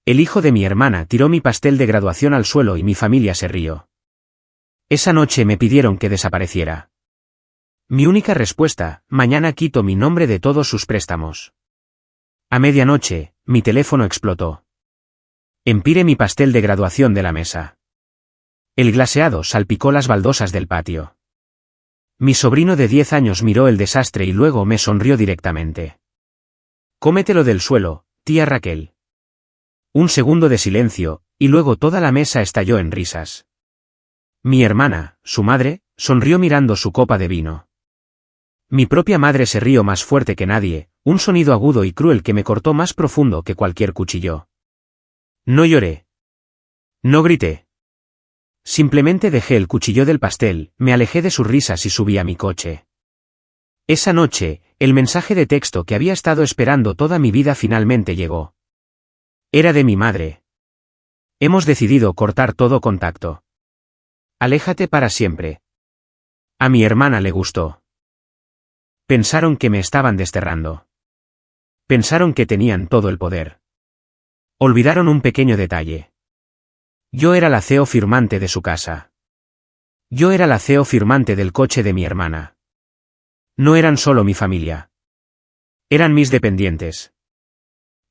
El hijo de mi hermana tiró mi pastel de graduación al suelo y mi familia se rió. Esa noche me pidieron que desapareciera. Mi única respuesta: mañana quito mi nombre de todos sus préstamos. A medianoche, mi teléfono explotó. Empiré mi pastel de graduación de la mesa. El glaseado salpicó las baldosas del patio. Mi sobrino de 10 años miró el desastre y luego me sonrió directamente. Cómetelo del suelo, tía Raquel. Un segundo de silencio, y luego toda la mesa estalló en risas. Mi hermana, su madre, sonrió mirando su copa de vino. Mi propia madre se rió más fuerte que nadie, un sonido agudo y cruel que me cortó más profundo que cualquier cuchillo. No lloré. No grité. Simplemente dejé el cuchillo del pastel, me alejé de sus risas y subí a mi coche. Esa noche, el mensaje de texto que había estado esperando toda mi vida finalmente llegó. Era de mi madre. Hemos decidido cortar todo contacto. Aléjate para siempre. A mi hermana le gustó. Pensaron que me estaban desterrando. Pensaron que tenían todo el poder. Olvidaron un pequeño detalle. Yo era la CEO firmante de su casa. Yo era la CEO firmante del coche de mi hermana. No eran solo mi familia. Eran mis dependientes.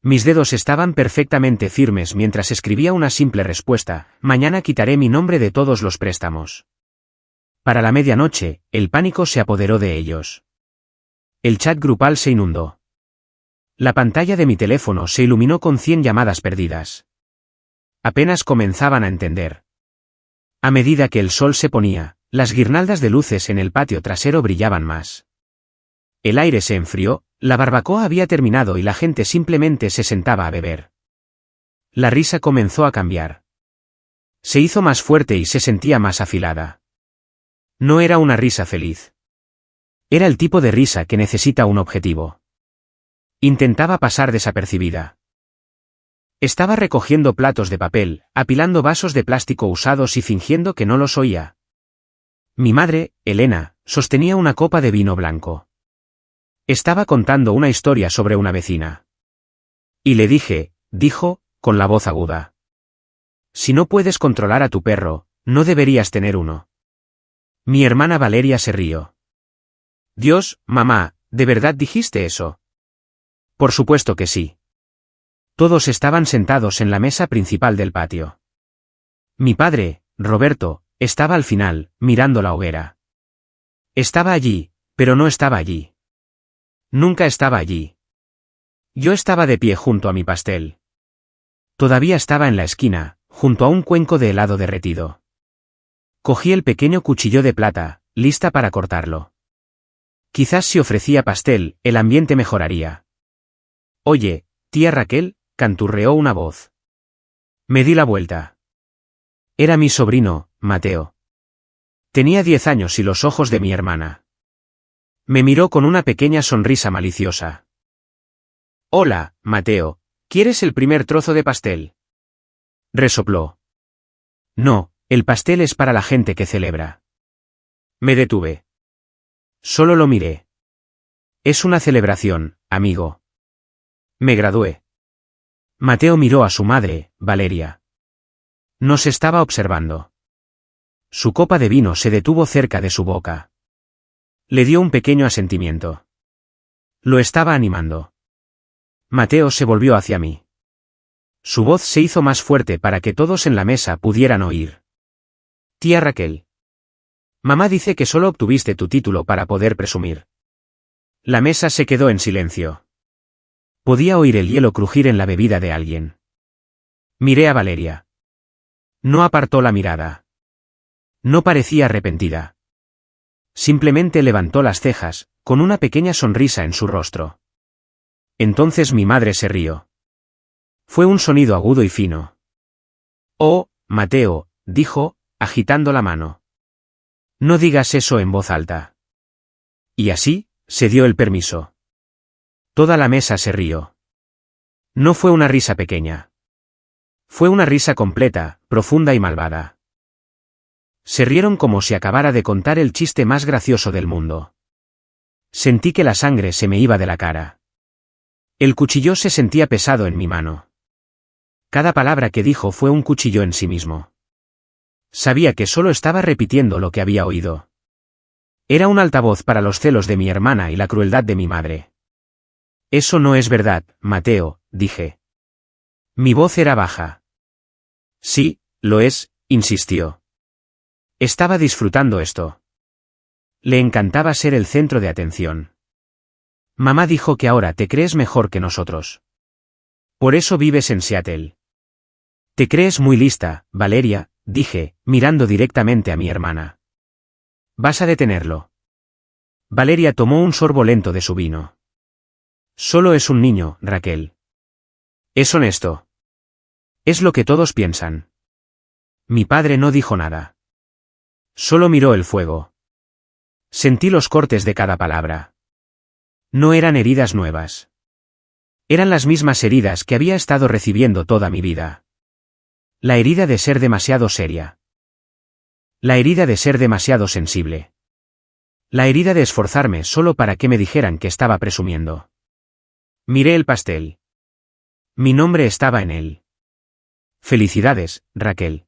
Mis dedos estaban perfectamente firmes mientras escribía una simple respuesta: mañana quitaré mi nombre de todos los préstamos. Para la medianoche, el pánico se apoderó de ellos. El chat grupal se inundó. La pantalla de mi teléfono se iluminó con 100 llamadas perdidas. Apenas comenzaban a entender. A medida que el sol se ponía, las guirnaldas de luces en el patio trasero brillaban más. El aire se enfrió, la barbacoa había terminado y la gente simplemente se sentaba a beber. La risa comenzó a cambiar. Se hizo más fuerte y se sentía más afilada. No era una risa feliz. Era el tipo de risa que necesita un objetivo. Intentaba pasar desapercibida. Estaba recogiendo platos de papel, apilando vasos de plástico usados y fingiendo que no los oía. Mi madre, Elena, sostenía una copa de vino blanco. Estaba contando una historia sobre una vecina. Y le dije, dijo, con la voz aguda. Si no puedes controlar a tu perro, no deberías tener uno. Mi hermana Valeria se rió. Dios, mamá, ¿de verdad dijiste eso? Por supuesto que sí. Todos estaban sentados en la mesa principal del patio. Mi padre, Roberto, estaba al final, mirando la hoguera. Estaba allí, pero no estaba allí. Nunca estaba allí. Yo estaba de pie junto a mi pastel. Todavía estaba en la esquina, junto a un cuenco de helado derretido. Cogí el pequeño cuchillo de plata, lista para cortarlo. Quizás si ofrecía pastel, el ambiente mejoraría. Oye, tía Raquel, canturreó una voz. Me di la vuelta. Era mi sobrino, Mateo. Tenía 10 años y los ojos de mi hermana. Me miró con una pequeña sonrisa maliciosa. Hola, Mateo, ¿quieres el primer trozo de pastel? Resopló. No, el pastel es para la gente que celebra. Me detuve. Solo lo miré. Es una celebración, amigo. Me gradué. Mateo miró a su madre, Valeria. Nos estaba observando. Su copa de vino se detuvo cerca de su boca. Le dio un pequeño asentimiento. Lo estaba animando. Mateo se volvió hacia mí. Su voz se hizo más fuerte para que todos en la mesa pudieran oír. Tía Raquel. Mamá dice que solo obtuviste tu título para poder presumir. La mesa se quedó en silencio. Podía oír el hielo crujir en la bebida de alguien. Miré a Valeria. No apartó la mirada. No parecía arrepentida. Simplemente levantó las cejas, con una pequeña sonrisa en su rostro. Entonces mi madre se rió. Fue un sonido agudo y fino. Oh, Mateo, dijo, agitando la mano. No digas eso en voz alta. Y así, se dio el permiso. Toda la mesa se rió. No fue una risa pequeña. Fue una risa completa, profunda y malvada. Se rieron como si acabara de contar el chiste más gracioso del mundo. Sentí que la sangre se me iba de la cara. El cuchillo se sentía pesado en mi mano. Cada palabra que dijo fue un cuchillo en sí mismo. Sabía que solo estaba repitiendo lo que había oído. Era un altavoz para los celos de mi hermana y la crueldad de mi madre. Eso no es verdad, Mateo, dije. Mi voz era baja. Sí, lo es, insistió. Estaba disfrutando esto. Le encantaba ser el centro de atención. Mamá dijo que ahora te crees mejor que nosotros. Por eso vives en Seattle. Te crees muy lista, Valeria, dije, mirando directamente a mi hermana. Vas a detenerlo. Valeria tomó un sorbo lento de su vino. Solo es un niño, Raquel. Es honesto. Es lo que todos piensan. Mi padre no dijo nada. Solo miró el fuego. Sentí los cortes de cada palabra. No eran heridas nuevas. Eran las mismas heridas que había estado recibiendo toda mi vida. La herida de ser demasiado seria. La herida de ser demasiado sensible. La herida de esforzarme solo para que me dijeran que estaba presumiendo. Miré el pastel. Mi nombre estaba en él. Felicidades, Raquel.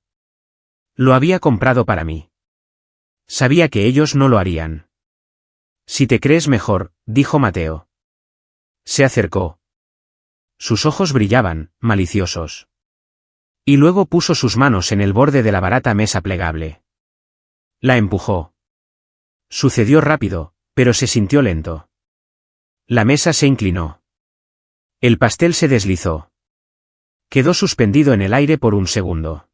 Lo había comprado para mí. Sabía que ellos no lo harían. Si te crees mejor, dijo Mateo. Se acercó. Sus ojos brillaban, maliciosos. Y luego puso sus manos en el borde de la barata mesa plegable. La empujó. Sucedió rápido, pero se sintió lento. La mesa se inclinó. El pastel se deslizó. Quedó suspendido en el aire por un segundo.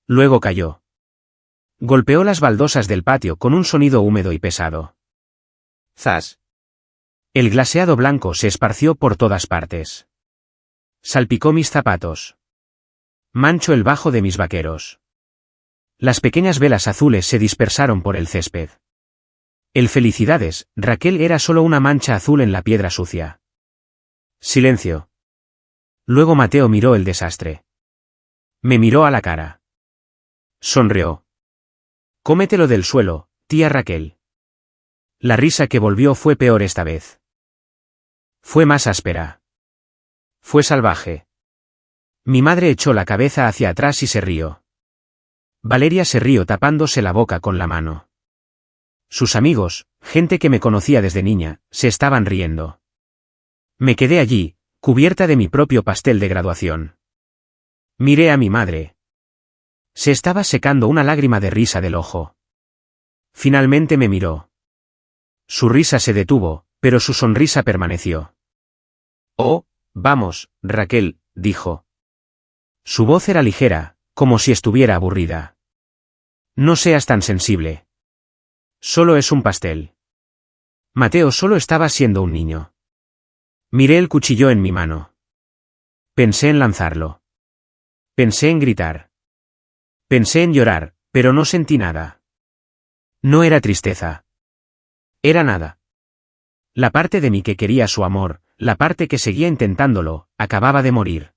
Luego cayó. Golpeó las baldosas del patio con un sonido húmedo y pesado. ¡Zas! El glaseado blanco se esparció por todas partes. Salpicó mis zapatos. Manchó el bajo de mis vaqueros. Las pequeñas velas azules se dispersaron por el césped. El felicidades, Raquel era solo una mancha azul en la piedra sucia. Silencio. Luego Mateo miró el desastre. Me miró a la cara. Sonrió. Cómetelo del suelo, tía Raquel. La risa que volvió fue peor esta vez. Fue más áspera. Fue salvaje. Mi madre echó la cabeza hacia atrás y se rió. Valeria se rió tapándose la boca con la mano. Sus amigos, gente que me conocía desde niña, se estaban riendo. Me quedé allí, cubierta de mi propio pastel de graduación. Miré a mi madre. Se estaba secando una lágrima de risa del ojo. Finalmente me miró. Su risa se detuvo, pero su sonrisa permaneció. Oh, vamos, Raquel, dijo. Su voz era ligera, como si estuviera aburrida. No seas tan sensible. Solo es un pastel. Mateo solo estaba siendo un niño. Miré el cuchillo en mi mano. Pensé en lanzarlo. Pensé en gritar. Pensé en llorar, pero no sentí nada. No era tristeza. Era nada. La parte de mí que quería su amor, la parte que seguía intentándolo, acababa de morir.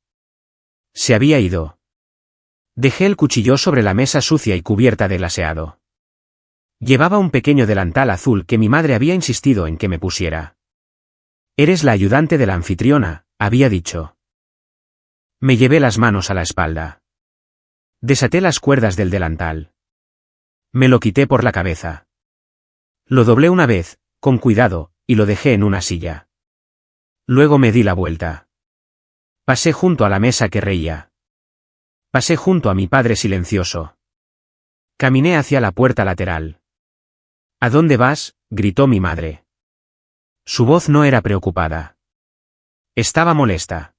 Se había ido. Dejé el cuchillo sobre la mesa sucia y cubierta de glaseado. Llevaba un pequeño delantal azul que mi madre había insistido en que me pusiera. Eres la ayudante de la anfitriona, había dicho. Me llevé las manos a la espalda. Desaté las cuerdas del delantal. Me lo quité por la cabeza. Lo doblé una vez, con cuidado, y lo dejé en una silla. Luego me di la vuelta. Pasé junto a la mesa que reía. Pasé junto a mi padre silencioso. Caminé hacia la puerta lateral. ¿A dónde vas?, gritó mi madre. Su voz no era preocupada. Estaba molesta.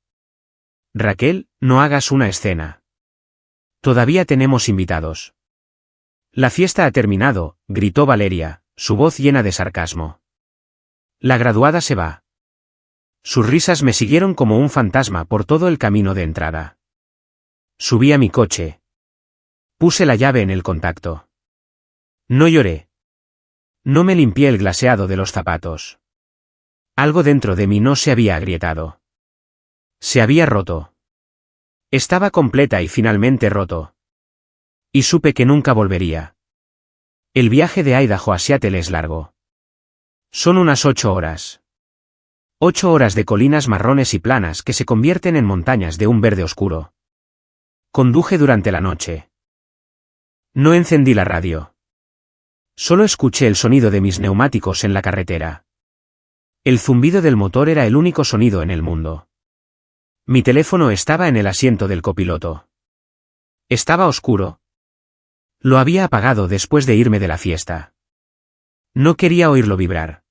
Raquel, no hagas una escena. Todavía tenemos invitados. La fiesta ha terminado, gritó Valeria, su voz llena de sarcasmo. La graduada se va. Sus risas me siguieron como un fantasma por todo el camino de entrada. Subí a mi coche. Puse la llave en el contacto. No lloré. No me limpié el glaseado de los zapatos. Algo dentro de mí no se había agrietado. Se había roto. Estaba completa y finalmente roto. Y supe que nunca volvería. El viaje de Idaho a Seattle es largo. Son unas 8 horas. 8 horas de colinas marrones y planas que se convierten en montañas de un verde oscuro. Conduje durante la noche. No encendí la radio. Solo escuché el sonido de mis neumáticos en la carretera. El zumbido del motor era el único sonido en el mundo. Mi teléfono estaba en el asiento del copiloto. Estaba oscuro. Lo había apagado después de irme de la fiesta. No quería oírlo vibrar.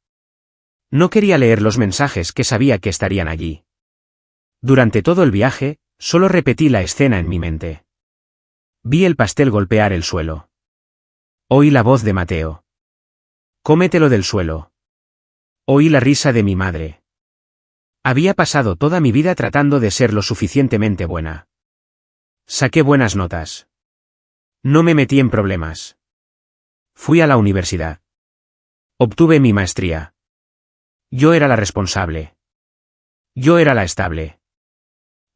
No quería leer los mensajes que sabía que estarían allí. Durante todo el viaje, solo repetí la escena en mi mente. Vi el pastel golpear el suelo. Oí la voz de Mateo. Cómetelo del suelo. Oí la risa de mi madre. Había pasado toda mi vida tratando de ser lo suficientemente buena. Saqué buenas notas. No me metí en problemas. Fui a la universidad. Obtuve mi maestría. Yo era la responsable. Yo era la estable.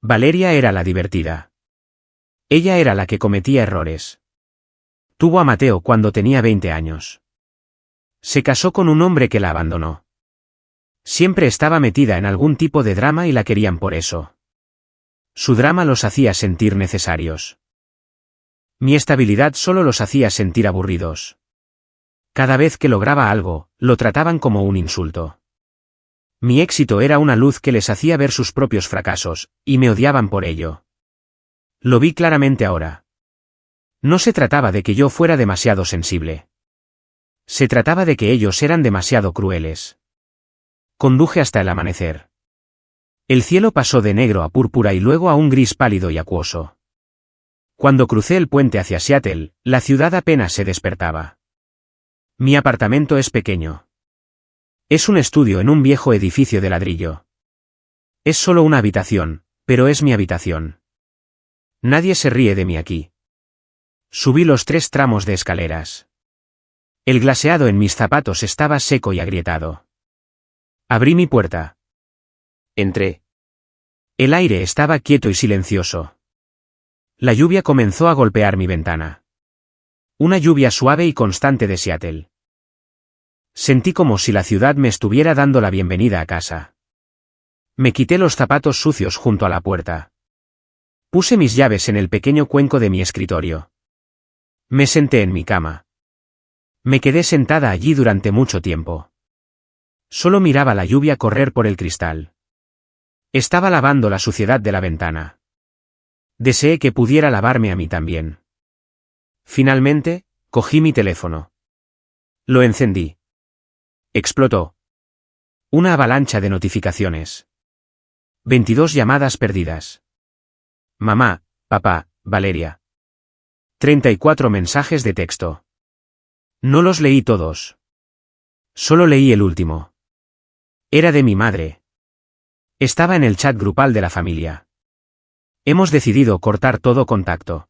Valeria era la divertida. Ella era la que cometía errores. Tuvo a Mateo cuando tenía 20 años. Se casó con un hombre que la abandonó. Siempre estaba metida en algún tipo de drama y la querían por eso. Su drama los hacía sentir necesarios. Mi estabilidad solo los hacía sentir aburridos. Cada vez que lograba algo, lo trataban como un insulto. Mi éxito era una luz que les hacía ver sus propios fracasos, y me odiaban por ello. Lo vi claramente ahora. No se trataba de que yo fuera demasiado sensible. Se trataba de que ellos eran demasiado crueles. Conduje hasta el amanecer. El cielo pasó de negro a púrpura y luego a un gris pálido y acuoso. Cuando crucé el puente hacia Seattle, la ciudad apenas se despertaba. Mi apartamento es pequeño. Es un estudio en un viejo edificio de ladrillo. Es solo una habitación, pero es mi habitación. Nadie se ríe de mí aquí. Subí los 3 tramos de escaleras. El glaseado en mis zapatos estaba seco y agrietado. Abrí mi puerta. Entré. El aire estaba quieto y silencioso. La lluvia comenzó a golpear mi ventana. Una lluvia suave y constante de Seattle. Sentí como si la ciudad me estuviera dando la bienvenida a casa. Me quité los zapatos sucios junto a la puerta. Puse mis llaves en el pequeño cuenco de mi escritorio. Me senté en mi cama. Me quedé sentada allí durante mucho tiempo. Solo miraba la lluvia correr por el cristal. Estaba lavando la suciedad de la ventana. Deseé que pudiera lavarme a mí también. Finalmente, cogí mi teléfono. Lo encendí. Explotó. Una avalancha de notificaciones. 22 llamadas perdidas. Mamá, papá, Valeria. 34 mensajes de texto. No los leí todos. Solo leí el último. Era de mi madre. Estaba en el chat grupal de la familia. Hemos decidido cortar todo contacto.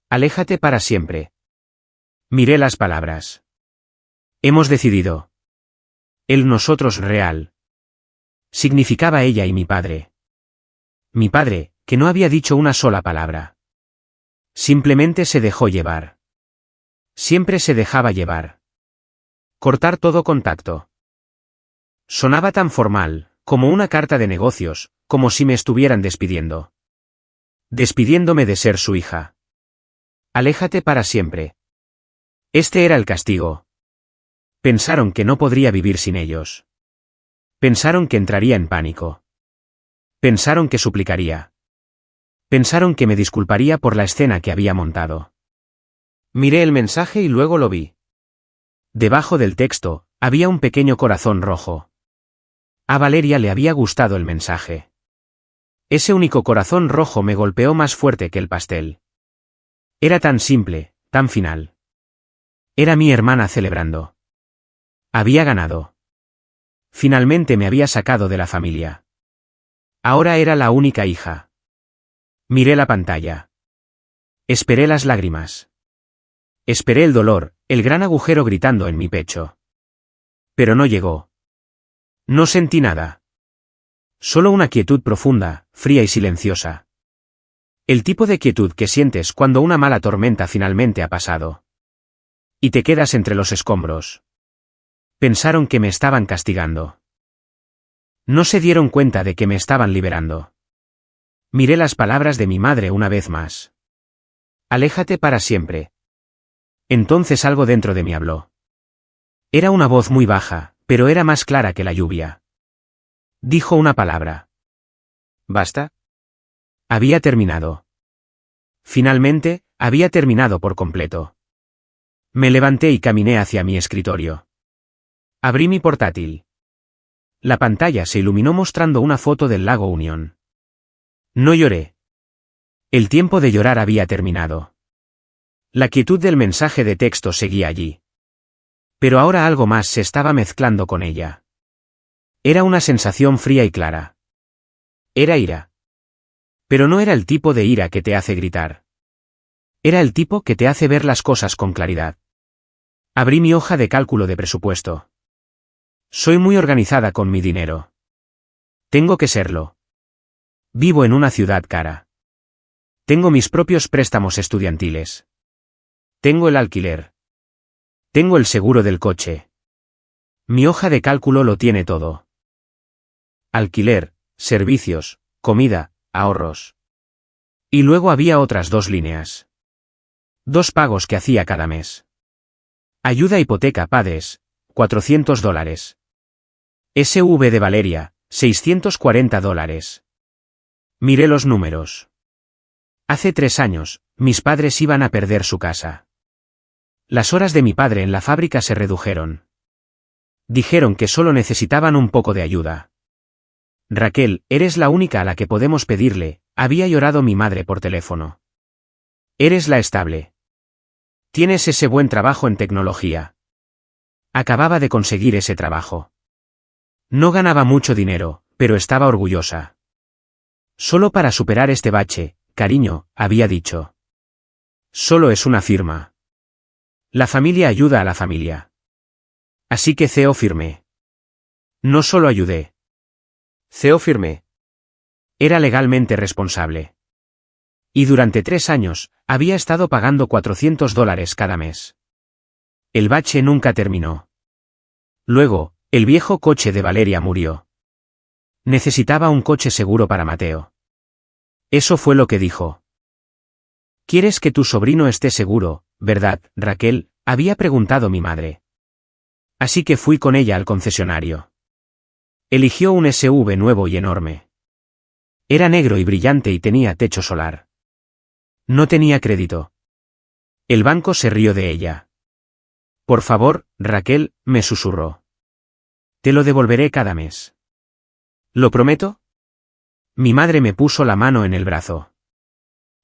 Aléjate para siempre. Miré las palabras. Hemos decidido. El nosotros real. Significaba ella y mi padre. Mi padre, que no había dicho una sola palabra. Simplemente se dejó llevar. Siempre se dejaba llevar. Cortar todo contacto. Sonaba tan formal, como una carta de negocios, como si me estuvieran despidiendo. Despidiéndome de ser su hija. Aléjate para siempre. Este era el castigo. Pensaron que no podría vivir sin ellos. Pensaron que entraría en pánico. Pensaron que suplicaría. Pensaron que me disculparía por la escena que había montado. Miré el mensaje y luego lo vi. Debajo del texto, había un pequeño corazón rojo. A Valeria le había gustado el mensaje. Ese único corazón rojo me golpeó más fuerte que el pastel. Era tan simple, tan final. Era mi hermana celebrando. Había ganado. Finalmente me había sacado de la familia. Ahora era la única hija. Miré la pantalla. Esperé las lágrimas. Esperé el dolor, el gran agujero gritando en mi pecho. Pero no llegó. No sentí nada. Solo una quietud profunda, fría y silenciosa. El tipo de quietud que sientes cuando una mala tormenta finalmente ha pasado. Y te quedas entre los escombros. Pensaron que me estaban castigando. No se dieron cuenta de que me estaban liberando. Miré las palabras de mi madre una vez más. Aléjate para siempre. Entonces algo dentro de mí habló. Era una voz muy baja, pero era más clara que la lluvia. Dijo una palabra. ¿Basta? Había terminado. Finalmente, había terminado por completo. Me levanté y caminé hacia mi escritorio. Abrí mi portátil. La pantalla se iluminó mostrando una foto del lago Union. No lloré. El tiempo de llorar había terminado. La quietud del mensaje de texto seguía allí. Pero ahora algo más se estaba mezclando con ella. Era una sensación fría y clara. Era ira. Pero no era el tipo de ira que te hace gritar. Era el tipo que te hace ver las cosas con claridad. Abrí mi hoja de cálculo de presupuesto. Soy muy organizada con mi dinero. Tengo que serlo. Vivo en una ciudad cara. Tengo mis propios préstamos estudiantiles. Tengo el alquiler. Tengo el seguro del coche. Mi hoja de cálculo lo tiene todo. Alquiler, servicios, comida, ahorros. Y luego había otras 2 líneas. 2 pagos que hacía cada mes. Ayuda hipoteca PADES, $400. SV de Valeria, $640. Miré los números. Hace 3 años, mis padres iban a perder su casa. Las horas de mi padre en la fábrica se redujeron. Dijeron que solo necesitaban un poco de ayuda. Raquel, eres la única a la que podemos pedirle, había llorado mi madre por teléfono. Eres la estable. Tienes ese buen trabajo en tecnología. Acababa de conseguir ese trabajo. No ganaba mucho dinero, pero estaba orgullosa. Solo para superar este bache, cariño, había dicho. Solo es una firma. La familia ayuda a la familia. Así que CEO firmé. No solo ayudé. CEO firmé. Era legalmente responsable. Y durante 3 años, había estado pagando $400 cada mes. El bache nunca terminó. Luego, el viejo coche de Valeria murió. Necesitaba un coche seguro para Mateo. Eso fue lo que dijo. ¿Quieres que tu sobrino esté seguro, verdad, Raquel?, había preguntado mi madre. Así que fui con ella al concesionario. Eligió un SUV nuevo y enorme. Era negro y brillante y tenía techo solar. No tenía crédito. El banco se rió de ella. Por favor, Raquel, me susurró. Te lo devolveré cada mes. ¿Lo prometo? Mi madre me puso la mano en el brazo.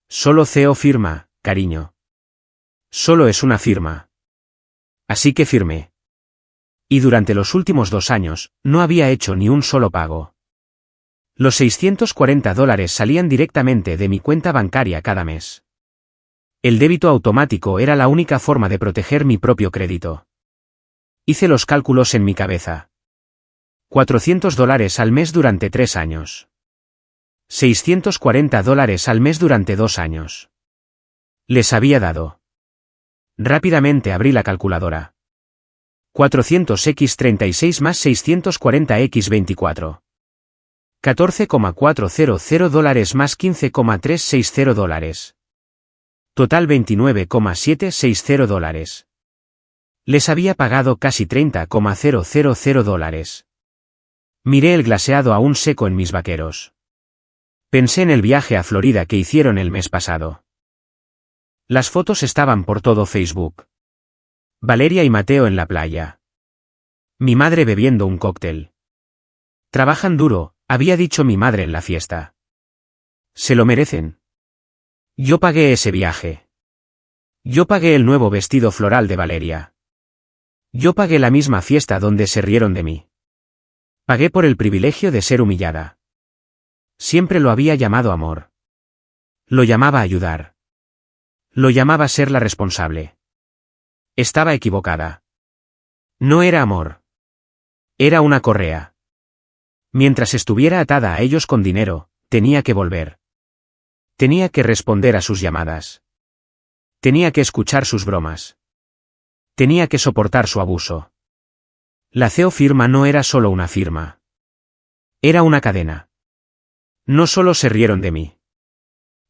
Solo CEO firma, cariño. Solo es una firma. Así que firmé. Y durante los últimos 2 años, no había hecho ni un solo pago. Los $640 salían directamente de mi cuenta bancaria cada mes. El débito automático era la única forma de proteger mi propio crédito. Hice los cálculos en mi cabeza. $400 al mes durante 3 años. $640 al mes durante 2 años. Les había dado. Rápidamente abrí la calculadora. 400x36 más 640x24. $14,400 más $15,360. Total $29,760. Les había pagado casi $30,000. Miré el glaseado aún seco en mis vaqueros. Pensé en el viaje a Florida que hicieron el mes pasado. Las fotos estaban por todo Facebook. Valeria y Mateo en la playa. Mi madre bebiendo un cóctel. Trabajan duro, había dicho mi madre en la fiesta. Se lo merecen. Yo pagué ese viaje. Yo pagué el nuevo vestido floral de Valeria. Yo pagué la misma fiesta donde se rieron de mí. Pagué por el privilegio de ser humillada. Siempre lo había llamado amor. Lo llamaba ayudar. Lo llamaba ser la responsable. Estaba equivocada. No era amor. Era una correa. Mientras estuviera atada a ellos con dinero, tenía que volver. Tenía que responder a sus llamadas. Tenía que escuchar sus bromas. Tenía que soportar su abuso. La CEO firma no era solo una firma. Era una cadena. No solo se rieron de mí.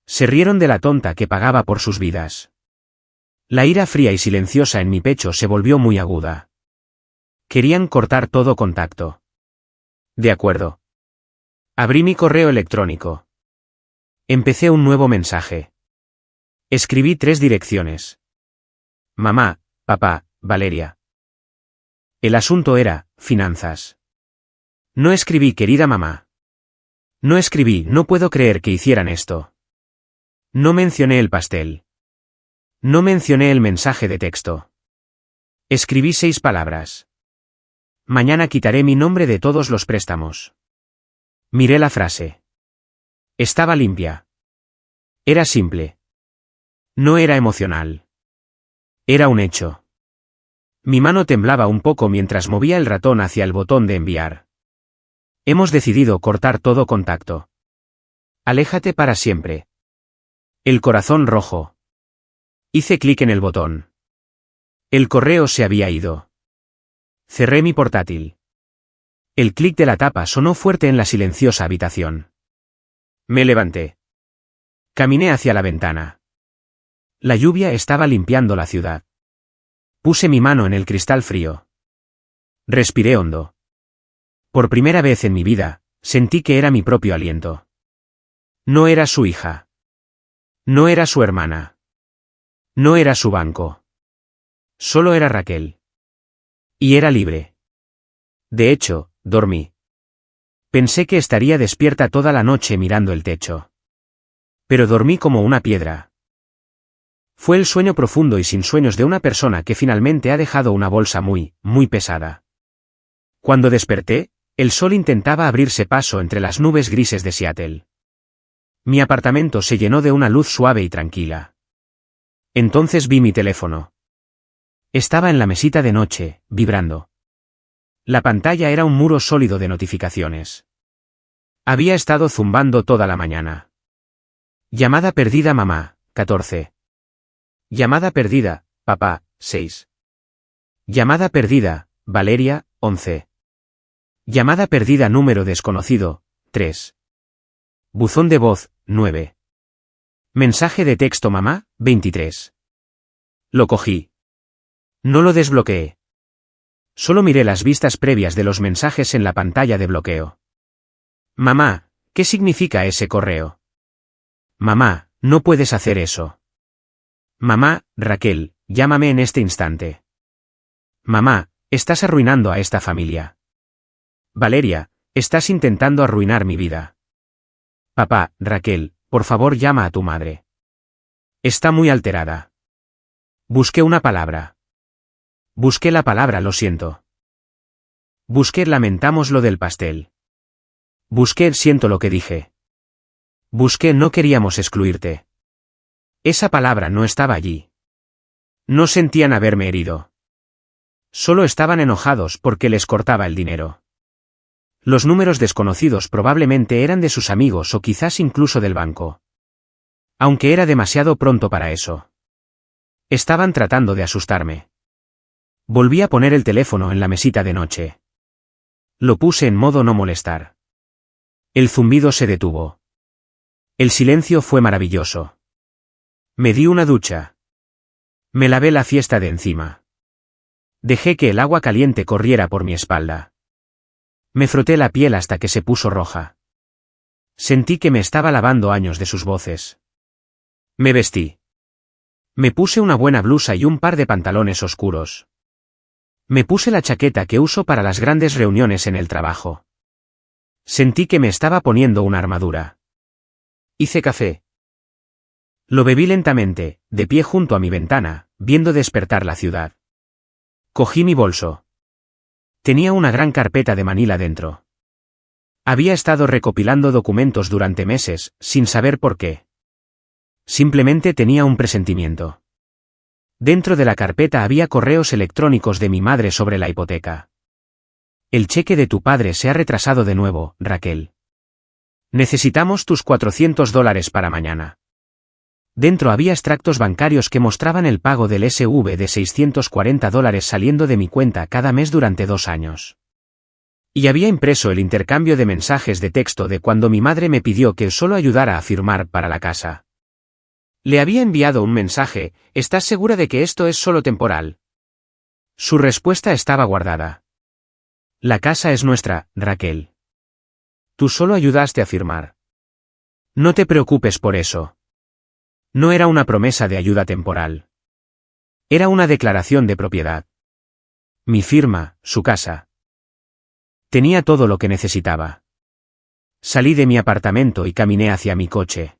Se rieron de la tonta que pagaba por sus vidas. La ira fría y silenciosa en mi pecho se volvió muy aguda. Querían cortar todo contacto. De acuerdo. Abrí mi correo electrónico. Empecé un nuevo mensaje. Escribí 3 direcciones. Mamá, papá, Valeria. El asunto era, finanzas. No escribí querida mamá. No escribí no puedo creer que hicieran esto. No mencioné el pastel. No mencioné el mensaje de texto. Escribí 6 palabras. Mañana quitaré mi nombre de todos los préstamos. Miré la frase. Estaba limpia. Era simple. No era emocional. Era un hecho. Mi mano temblaba un poco mientras movía el ratón hacia el botón de enviar. Hemos decidido cortar todo contacto. Aléjate para siempre. El corazón rojo. Hice clic en el botón. El correo se había ido. Cerré mi portátil. El clic de la tapa sonó fuerte en la silenciosa habitación. Me levanté. Caminé hacia la ventana. La lluvia estaba limpiando la ciudad. Puse mi mano en el cristal frío. Respiré hondo. Por primera vez en mi vida, sentí que era mi propio aliento. No era su hija. No era su hermana. No era su banco. Solo era Raquel. Y era libre. De hecho, dormí. Pensé que estaría despierta toda la noche mirando el techo. Pero dormí como una piedra. Fue el sueño profundo y sin sueños de una persona que finalmente ha dejado una bolsa muy, muy pesada. Cuando desperté, el sol intentaba abrirse paso entre las nubes grises de Seattle. Mi apartamento se llenó de una luz suave y tranquila. Entonces vi mi teléfono. Estaba en la mesita de noche, vibrando. La pantalla era un muro sólido de notificaciones. Había estado zumbando toda la mañana. Llamada perdida mamá, 14. Llamada perdida, papá, 6. Llamada perdida, Valeria, 11. Llamada perdida número desconocido, 3. Buzón de voz, 9. Mensaje de texto mamá, 23. Lo cogí. No lo desbloqueé. Solo miré las vistas previas de los mensajes en la pantalla de bloqueo. Mamá, ¿qué significa ese correo? Mamá, no puedes hacer eso. Mamá, Raquel, llámame en este instante. Mamá, estás arruinando a esta familia. Valeria, estás intentando arruinar mi vida. Papá, Raquel, por favor llama a tu madre. Está muy alterada. Busqué una palabra. Busqué la palabra lo siento. Busqué lamentamos lo del pastel. Busqué siento lo que dije. Busqué no queríamos excluirte. Esa palabra no estaba allí. No sentían haberme herido. Solo estaban enojados porque les cortaba el dinero. Los números desconocidos probablemente eran de sus amigos o quizás incluso del banco. Aunque era demasiado pronto para eso. Estaban tratando de asustarme. Volví a poner el teléfono en la mesita de noche. Lo puse en modo no molestar. El zumbido se detuvo. El silencio fue maravilloso. Me di una ducha. Me lavé la fiesta de encima. Dejé que el agua caliente corriera por mi espalda. Me froté la piel hasta que se puso roja. Sentí que me estaba lavando años de sus voces. Me vestí. Me puse una buena blusa y un par de pantalones oscuros. Me puse la chaqueta que uso para las grandes reuniones en el trabajo. Sentí que me estaba poniendo una armadura. Hice café. Lo bebí lentamente, de pie junto a mi ventana, viendo despertar la ciudad. Cogí mi bolso. Tenía una gran carpeta de Manila dentro. Había estado recopilando documentos durante meses, sin saber por qué. Simplemente tenía un presentimiento. Dentro de la carpeta había correos electrónicos de mi madre sobre la hipoteca. El cheque de tu padre se ha retrasado de nuevo, Raquel. Necesitamos tus $400 para mañana. Dentro había extractos bancarios que mostraban el pago del SV de $640 saliendo de mi cuenta cada mes durante 2 años. Y había impreso el intercambio de mensajes de texto de cuando mi madre me pidió que solo ayudara a firmar para la casa. Le había enviado un mensaje: ¿estás segura de que esto es solo temporal? Su respuesta estaba guardada. La casa es nuestra, Raquel. Tú solo ayudaste a firmar. No te preocupes por eso. No era una promesa de ayuda temporal. Era una declaración de propiedad. Mi firma, su casa. Tenía todo lo que necesitaba. Salí de mi apartamento y caminé hacia mi coche.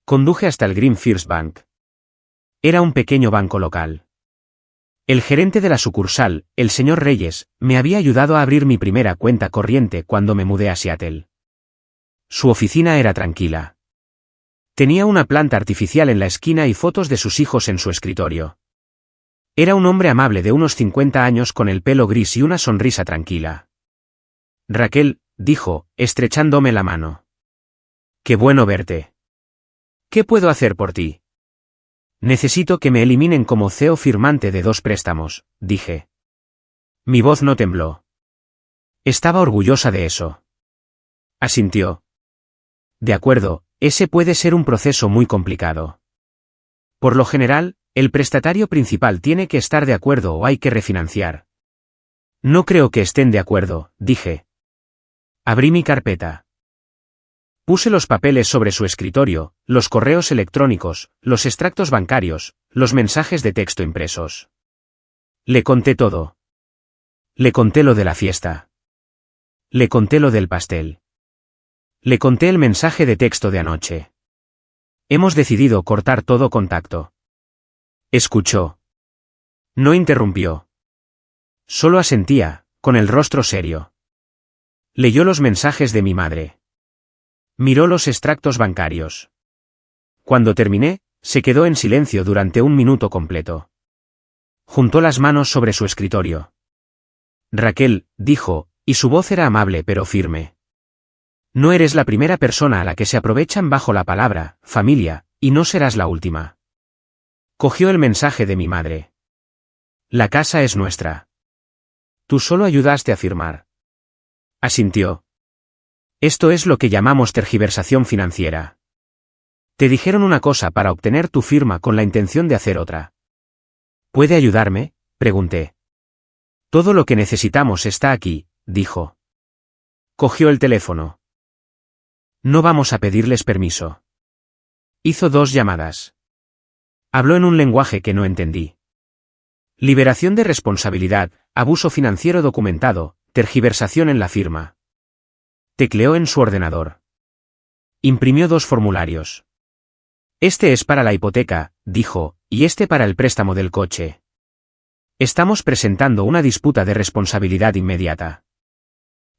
Conduje hasta el Green First Bank. Era un pequeño banco local. El gerente de la sucursal, el señor Reyes, me había ayudado a abrir mi primera cuenta corriente cuando me mudé a Seattle. Su oficina era tranquila. Tenía una planta artificial en la esquina y fotos de sus hijos en su escritorio. Era un hombre amable de unos 50 años con el pelo gris y una sonrisa tranquila. Raquel, dijo, estrechándome la mano. Qué bueno verte. ¿Qué puedo hacer por ti? Necesito que me eliminen como CEO firmante de 2 préstamos, dije. Mi voz no tembló. Estaba orgullosa de eso. Asintió. De acuerdo, ese puede ser un proceso muy complicado. Por lo general, el prestatario principal tiene que estar de acuerdo o hay que refinanciar. No creo que estén de acuerdo, dije. Abrí mi carpeta. Puse los papeles sobre su escritorio, los correos electrónicos, los extractos bancarios, los mensajes de texto impresos. Le conté todo. Le conté lo de la fiesta. Le conté lo del pastel. Le conté el mensaje de texto de anoche. Hemos decidido cortar todo contacto. Escuchó. No interrumpió. Solo asentía, con el rostro serio. Leyó los mensajes de mi madre. Miró los extractos bancarios. Cuando terminé, se quedó en silencio durante 1 minuto completo. Juntó las manos sobre su escritorio. Raquel, dijo, y su voz era amable pero firme. No eres la primera persona a la que se aprovechan bajo la palabra familia, y no serás la última. Cogió el mensaje de mi madre. La casa es nuestra. Tú solo ayudaste a firmar. Asintió. Esto es lo que llamamos tergiversación financiera. Te dijeron una cosa para obtener tu firma con la intención de hacer otra. ¿Puede ayudarme?, pregunté. Todo lo que necesitamos está aquí, dijo. Cogió el teléfono. No vamos a pedirles permiso. Hizo 2 llamadas. Habló en un lenguaje que no entendí. Liberación de responsabilidad, abuso financiero documentado, tergiversación en la firma. Tecleó en su ordenador. Imprimió 2 formularios. Este es para la hipoteca, dijo, y este para el préstamo del coche. Estamos presentando una disputa de responsabilidad inmediata.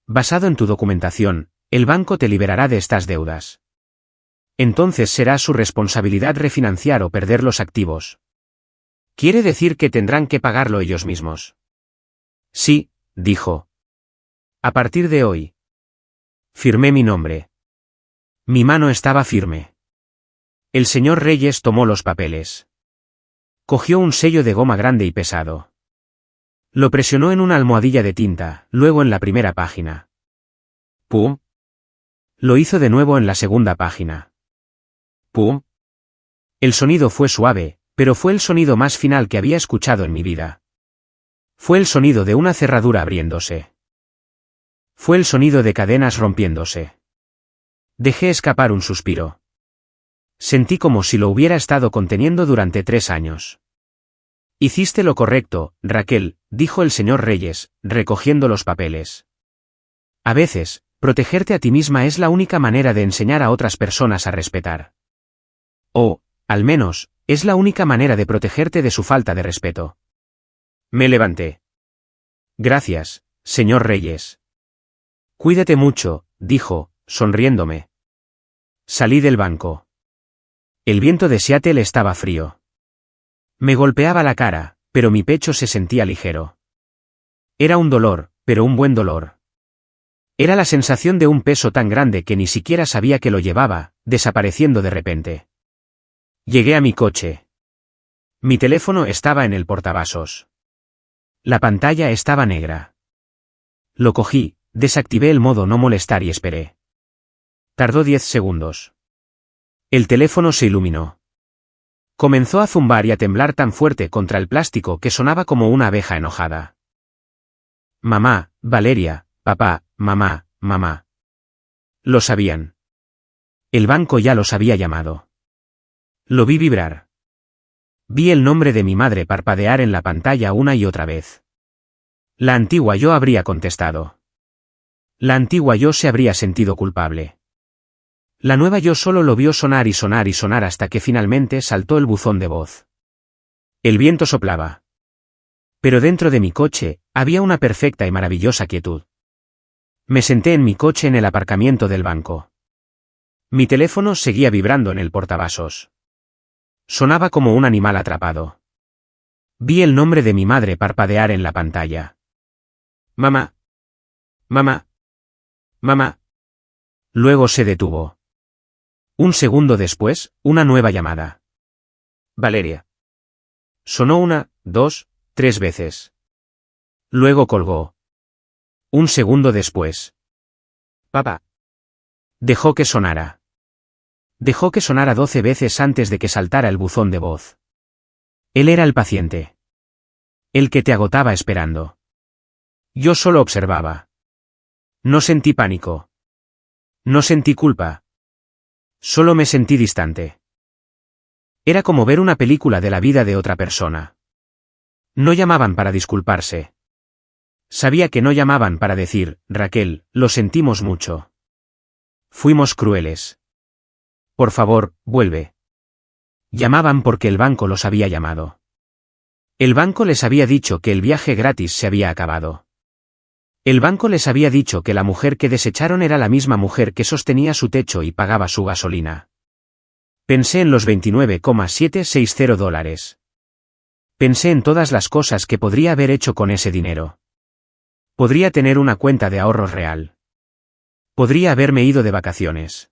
Basado en tu documentación, el banco te liberará de estas deudas. Entonces será su responsabilidad refinanciar o perder los activos. ¿Quiere decir que tendrán que pagarlo ellos mismos? Sí, dijo. A partir de hoy. Firmé mi nombre. Mi mano estaba firme. El señor Reyes tomó los papeles. Cogió un sello de goma grande y pesado. Lo presionó en una almohadilla de tinta, luego en la primera página. ¡Pum! Lo hizo de nuevo en la segunda página. ¡Pum! El sonido fue suave, pero fue el sonido más final que había escuchado en mi vida. Fue el sonido de una cerradura abriéndose. Fue el sonido de cadenas rompiéndose. Dejé escapar un suspiro. Sentí como si lo hubiera estado conteniendo durante 3 años. Hiciste lo correcto, Raquel, dijo el señor Reyes, recogiendo los papeles. A veces, protegerte a ti misma es la única manera de enseñar a otras personas a respetar. O, al menos, es la única manera de protegerte de su falta de respeto. Me levanté. Gracias, señor Reyes. Cuídate mucho, dijo, sonriéndome. Salí del banco. El viento de Seattle estaba frío. Me golpeaba la cara, pero mi pecho se sentía ligero. Era un dolor, pero un buen dolor. Era la sensación de un peso tan grande que ni siquiera sabía que lo llevaba, desapareciendo de repente. Llegué a mi coche. Mi teléfono estaba en el portavasos. La pantalla estaba negra. Lo cogí, desactivé el modo no molestar y esperé. Tardó 10 segundos. El teléfono se iluminó. Comenzó a zumbar y a temblar tan fuerte contra el plástico que sonaba como una abeja enojada. Mamá, Valeria, papá, mamá, mamá. Lo sabían. El banco ya los había llamado. Lo vi vibrar. Vi el nombre de mi madre parpadear en la pantalla una y otra vez. La antigua yo habría contestado. La antigua yo se habría sentido culpable. La nueva yo solo lo vio sonar y sonar y sonar hasta que finalmente saltó el buzón de voz. El viento soplaba. Pero dentro de mi coche, había una perfecta y maravillosa quietud. Me senté en mi coche en el aparcamiento del banco. Mi teléfono seguía vibrando en el portavasos. Sonaba como un animal atrapado. Vi el nombre de mi madre parpadear en la pantalla. Mamá. Mamá. Mamá. Luego se detuvo. Un segundo después, una nueva llamada. Valeria. Sonó 1, 2, 3 veces. Luego colgó. Un segundo después. Papá. Dejó que sonara. Dejó que sonara 12 veces antes de que saltara el buzón de voz. Él era el paciente. El que te agotaba esperando. Yo solo observaba. No sentí pánico. No sentí culpa. Solo me sentí distante. Era como ver una película de la vida de otra persona. No llamaban para disculparse. Sabía que no llamaban para decir, Raquel, lo sentimos mucho. Fuimos crueles. Por favor, vuelve. Llamaban porque el banco los había llamado. El banco les había dicho que el viaje gratis se había acabado. El banco les había dicho que la mujer que desecharon era la misma mujer que sostenía su techo y pagaba su gasolina. Pensé en los $29,760. Pensé en todas las cosas que podría haber hecho con ese dinero. Podría tener una cuenta de ahorros real. Podría haberme ido de vacaciones.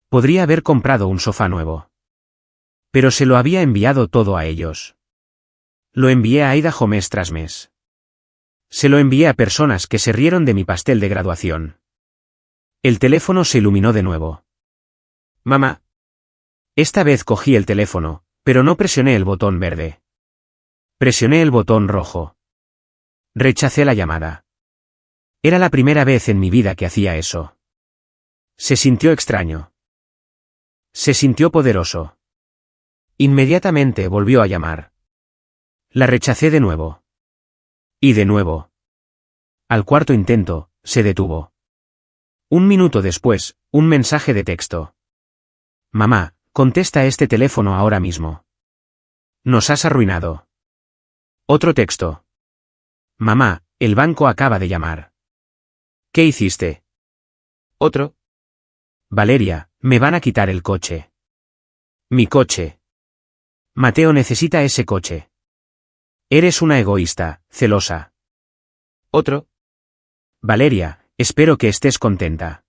Podría haber comprado un sofá nuevo. Pero se lo había enviado todo a ellos. Lo envié a Idaho mes tras mes. Se lo envié a personas que se rieron de mi pastel de graduación. El teléfono se iluminó de nuevo. Mamá. Esta vez cogí el teléfono, pero no presioné el botón verde. Presioné el botón rojo. Rechacé la llamada. Era la primera vez en mi vida que hacía eso. Se sintió extraño. Se sintió poderoso. Inmediatamente volvió a llamar. La rechacé de nuevo. Y de nuevo. Al cuarto intento, se detuvo. Un minuto después, un mensaje de texto. Mamá, contesta este teléfono ahora mismo. Nos has arruinado. Otro texto. Mamá, el banco acaba de llamar. ¿Qué hiciste? Otro. Valeria, me van a quitar el coche. Mi coche. Mateo necesita ese coche. Eres una egoísta, celosa. Otro. Valeria, espero que estés contenta.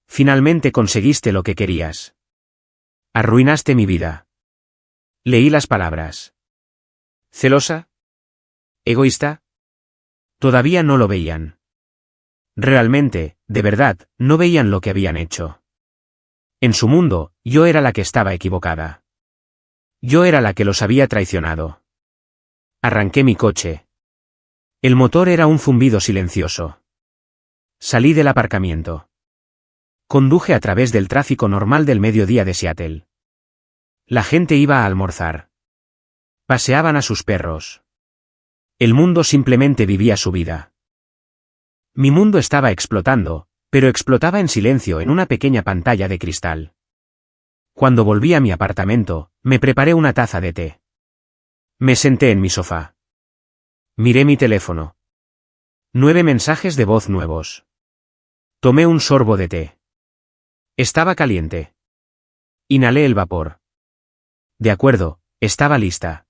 Finalmente conseguiste lo que querías. Arruinaste mi vida. Leí las palabras. ¿Celosa? ¿Egoísta? Todavía no lo veían. Realmente, de verdad, no veían lo que habían hecho. En su mundo, yo era la que estaba equivocada. Yo era la que los había traicionado. Arranqué mi coche. El motor era un zumbido silencioso. Salí del aparcamiento. Conduje a través del tráfico normal del mediodía de Seattle. La gente iba a almorzar. Paseaban a sus perros. El mundo simplemente vivía su vida. Mi mundo estaba explotando, pero explotaba en silencio en una pequeña pantalla de cristal. Cuando volví a mi apartamento, me preparé una taza de té. Me senté en mi sofá. Miré mi teléfono. 9 mensajes de voz nuevos. Tomé un sorbo de té. Estaba caliente. Inhalé el vapor. De acuerdo, estaba lista.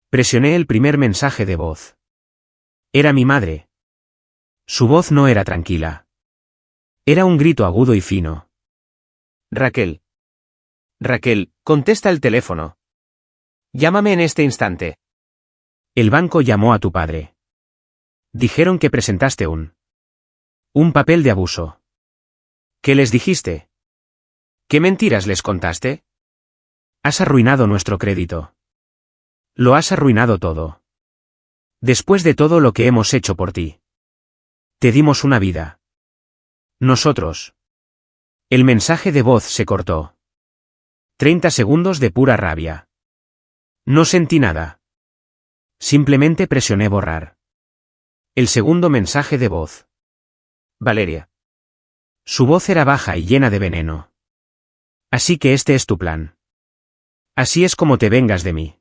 Presioné el primer mensaje de voz. Era mi madre. Su voz no era tranquila. Era un grito agudo y fino. Raquel. Raquel, contesta el teléfono. Llámame en este instante. El banco llamó a tu padre. Dijeron que presentaste un papel de abuso. ¿Qué les dijiste? ¿Qué mentiras les contaste? Has arruinado nuestro crédito. Lo has arruinado todo. Después de todo lo que hemos hecho por ti. Te dimos una vida. Nosotros. El mensaje de voz se cortó. 30 segundos de pura rabia. No sentí nada. Simplemente presioné borrar. El segundo mensaje de voz. Valeria. Su voz era baja y llena de veneno. Así que este es tu plan. Así es como te vengas de mí.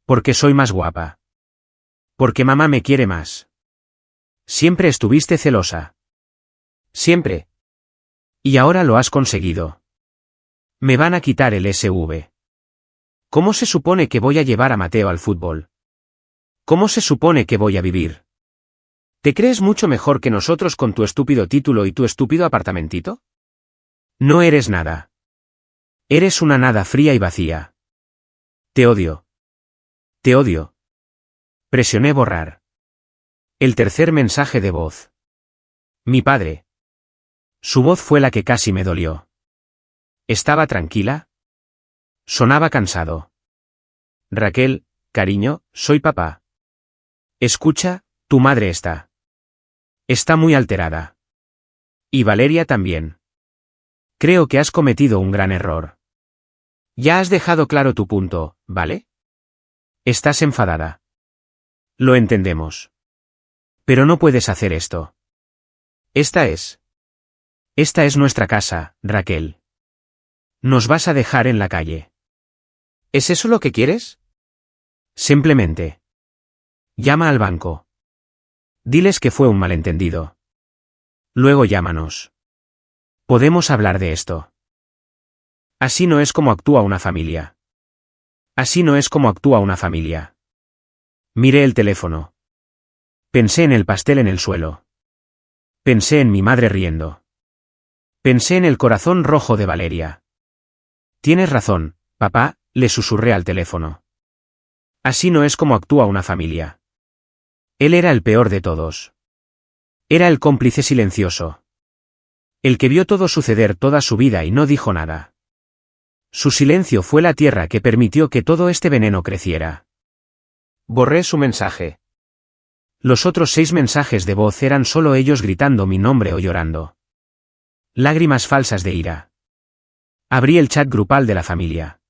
Porque soy más guapa. Porque mamá me quiere más. Siempre estuviste celosa. Siempre. Y ahora lo has conseguido. Me van a quitar el SV. ¿Cómo se supone que voy a llevar a Mateo al fútbol? ¿Cómo se supone que voy a vivir? ¿Te crees mucho mejor que nosotros con tu estúpido título y tu estúpido apartamentito? No eres nada. Eres una nada fría y vacía. Te odio. Te odio. Presioné borrar. El tercer mensaje de voz. Mi padre. Su voz fue la que casi me dolió. ¿Estaba tranquila? Sonaba cansado. Raquel, cariño, soy papá. Escucha, tu madre está. Está muy alterada. Y Valeria también. Creo que has cometido un gran error. Ya has dejado claro tu punto, ¿vale? Estás enfadada. Lo entendemos. Pero no puedes hacer esto. Esta es nuestra casa, Raquel. Nos vas a dejar en la calle. ¿Es eso lo que quieres? Simplemente. Llama al banco. Diles que fue un malentendido. Luego llámanos. Podemos hablar de esto. Así no es como actúa una familia. Así no es como actúa una familia. Miré el teléfono. Pensé en el pastel en el suelo. Pensé en mi madre riendo. Pensé en el corazón rojo de Valeria. Tienes razón, papá, le susurré al teléfono. Así no es como actúa una familia. Él era el peor de todos. Era el cómplice silencioso. El que vio todo suceder toda su vida y no dijo nada. Su silencio fue la tierra que permitió que todo este veneno creciera. Borré su mensaje. Los otros 6 mensajes de voz eran solo ellos gritando mi nombre o llorando. Lágrimas falsas de ira. Abrí el chat grupal de la familia.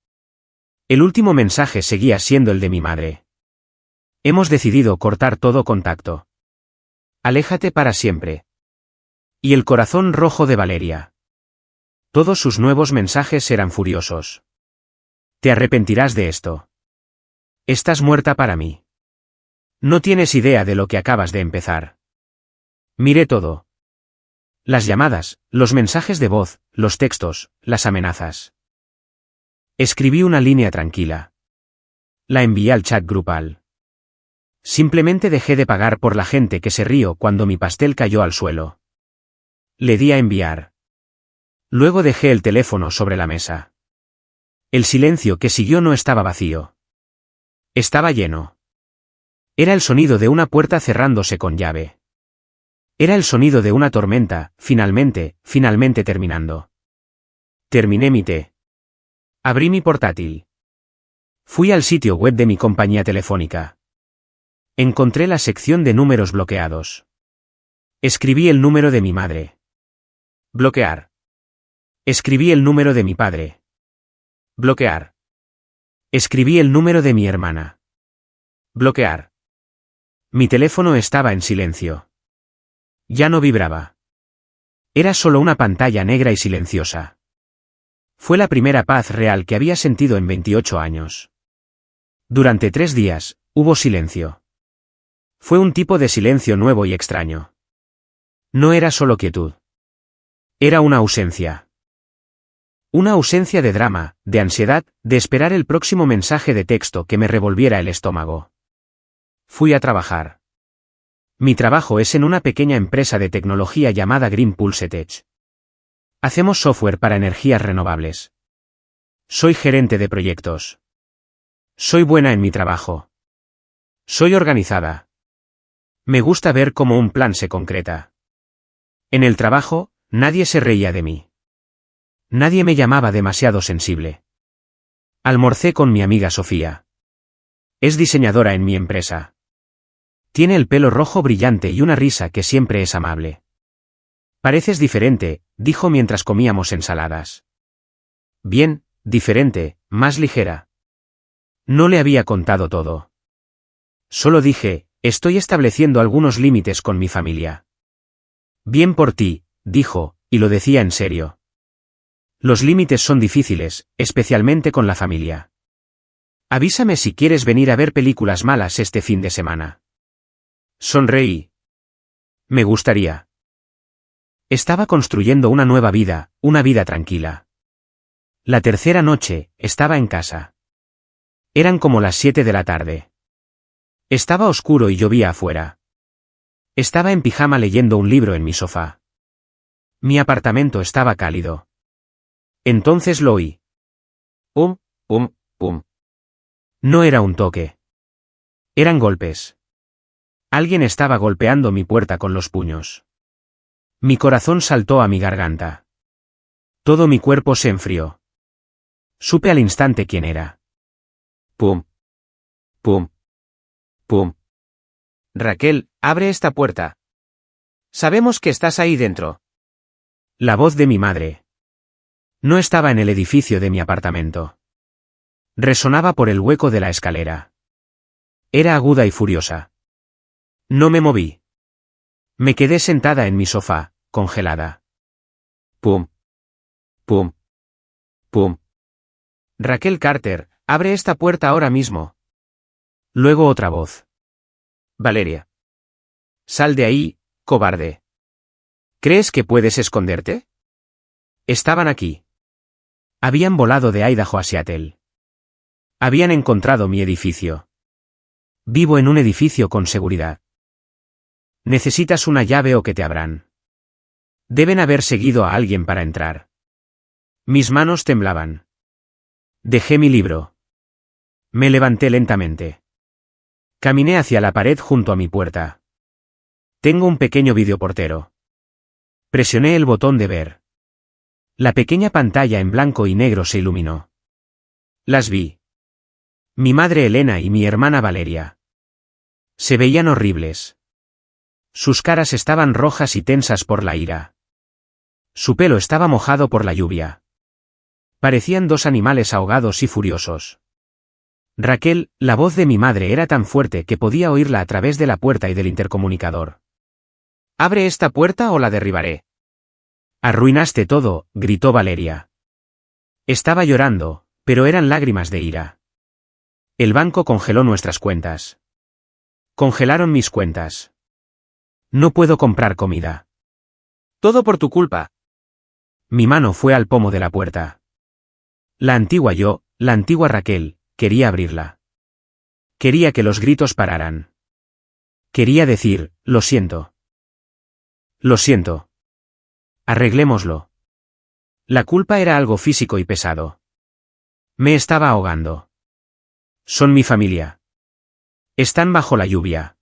El último mensaje seguía siendo el de mi madre. Hemos decidido cortar todo contacto. Aléjate para siempre. Y el corazón rojo de Valeria. Todos sus nuevos mensajes eran furiosos. Te arrepentirás de esto. Estás muerta para mí. No tienes idea de lo que acabas de empezar. Miré todo. Las llamadas, los mensajes de voz, los textos, las amenazas. Escribí una línea tranquila. La envié al chat grupal. Simplemente dejé de pagar por la gente que se rió cuando mi pastel cayó al suelo. Le di a enviar. Luego dejé el teléfono sobre la mesa. El silencio que siguió no estaba vacío. Estaba lleno. Era el sonido de una puerta cerrándose con llave. Era el sonido de una tormenta, finalmente terminando. Terminé mi té. Abrí mi portátil. Fui al sitio web de mi compañía telefónica. Encontré la sección de números bloqueados. Escribí el número de mi madre. Bloquear. Escribí el número de mi padre. Bloquear. Escribí el número de mi hermana. Bloquear. Mi teléfono estaba en silencio. Ya no vibraba. Era solo una pantalla negra y silenciosa. Fue la primera paz real que había sentido en 28 años. Durante 3 días, hubo silencio. Fue un tipo de silencio nuevo y extraño. No era solo quietud. Era una ausencia. Una ausencia de drama, de ansiedad, de esperar el próximo mensaje de texto que me revolviera el estómago. Fui a trabajar. Mi trabajo es en una pequeña empresa de tecnología llamada Green Pulse Tech. Hacemos software para energías renovables. Soy gerente de proyectos. Soy buena en mi trabajo. Soy organizada. Me gusta ver cómo un plan se concreta. En el trabajo, nadie se reía de mí. Nadie me llamaba demasiado sensible. Almorcé con mi amiga Sofía. Es diseñadora en mi empresa. Tiene el pelo rojo brillante y una risa que siempre es amable. Pareces diferente, dijo mientras comíamos ensaladas. Bien, diferente, más ligera. No le había contado todo. Solo dije, estoy estableciendo algunos límites con mi familia. Bien por ti, dijo, y lo decía en serio. Los límites son difíciles, especialmente con la familia. Avísame si quieres venir a ver películas malas este fin de semana. Sonreí. Me gustaría. Estaba construyendo una nueva vida, una vida tranquila. La tercera noche, estaba en casa. Eran como las 7 de la tarde. Estaba oscuro y llovía afuera. Estaba en pijama leyendo un libro en mi sofá. Mi apartamento estaba cálido. Entonces lo oí. Pum, pum. No era un toque. Eran golpes. Alguien estaba golpeando mi puerta con los puños. Mi corazón saltó a mi garganta. Todo mi cuerpo se enfrió. Supe al instante quién era. Pum. Raquel, abre esta puerta. Sabemos que estás ahí dentro. La voz de mi madre. No estaba en el edificio de mi apartamento. Resonaba por el hueco de la escalera. Era aguda y furiosa. No me moví. Me quedé sentada en mi sofá, congelada. Pum. Raquel Carter, abre esta puerta ahora mismo. Luego otra voz. Valeria. Sal de ahí, cobarde. ¿Crees que puedes esconderte? Estaban aquí. Habían volado de Idaho a Seattle. Habían encontrado mi edificio. Vivo en un edificio con seguridad. ¿Necesitas una llave o que te abran? Deben haber seguido a alguien para entrar. Mis manos temblaban. Dejé mi libro. Me levanté lentamente. Caminé hacia la pared junto a mi puerta. Tengo un pequeño videoportero. Presioné el botón de ver. La pequeña pantalla en blanco y negro se iluminó. Las vi. Mi madre Elena y mi hermana Valeria. Se veían horribles. Sus caras estaban rojas y tensas por la ira. Su pelo estaba mojado por la lluvia. Parecían dos animales ahogados y furiosos. Raquel, la voz de mi madre era tan fuerte que podía oírla a través de la puerta y del intercomunicador. «Abre esta puerta o la derribaré». «Arruinaste todo», gritó Valeria. Estaba llorando, pero eran lágrimas de ira. El banco congeló nuestras cuentas. Congelaron mis cuentas. No puedo comprar comida. Todo por tu culpa. Mi mano fue al pomo de la puerta. La antigua Raquel, quería abrirla. Quería que los gritos pararan. Quería decir, lo siento. Lo siento. Arreglémoslo. La culpa era algo físico y pesado. Me estaba ahogando. Son mi familia. Están bajo la lluvia.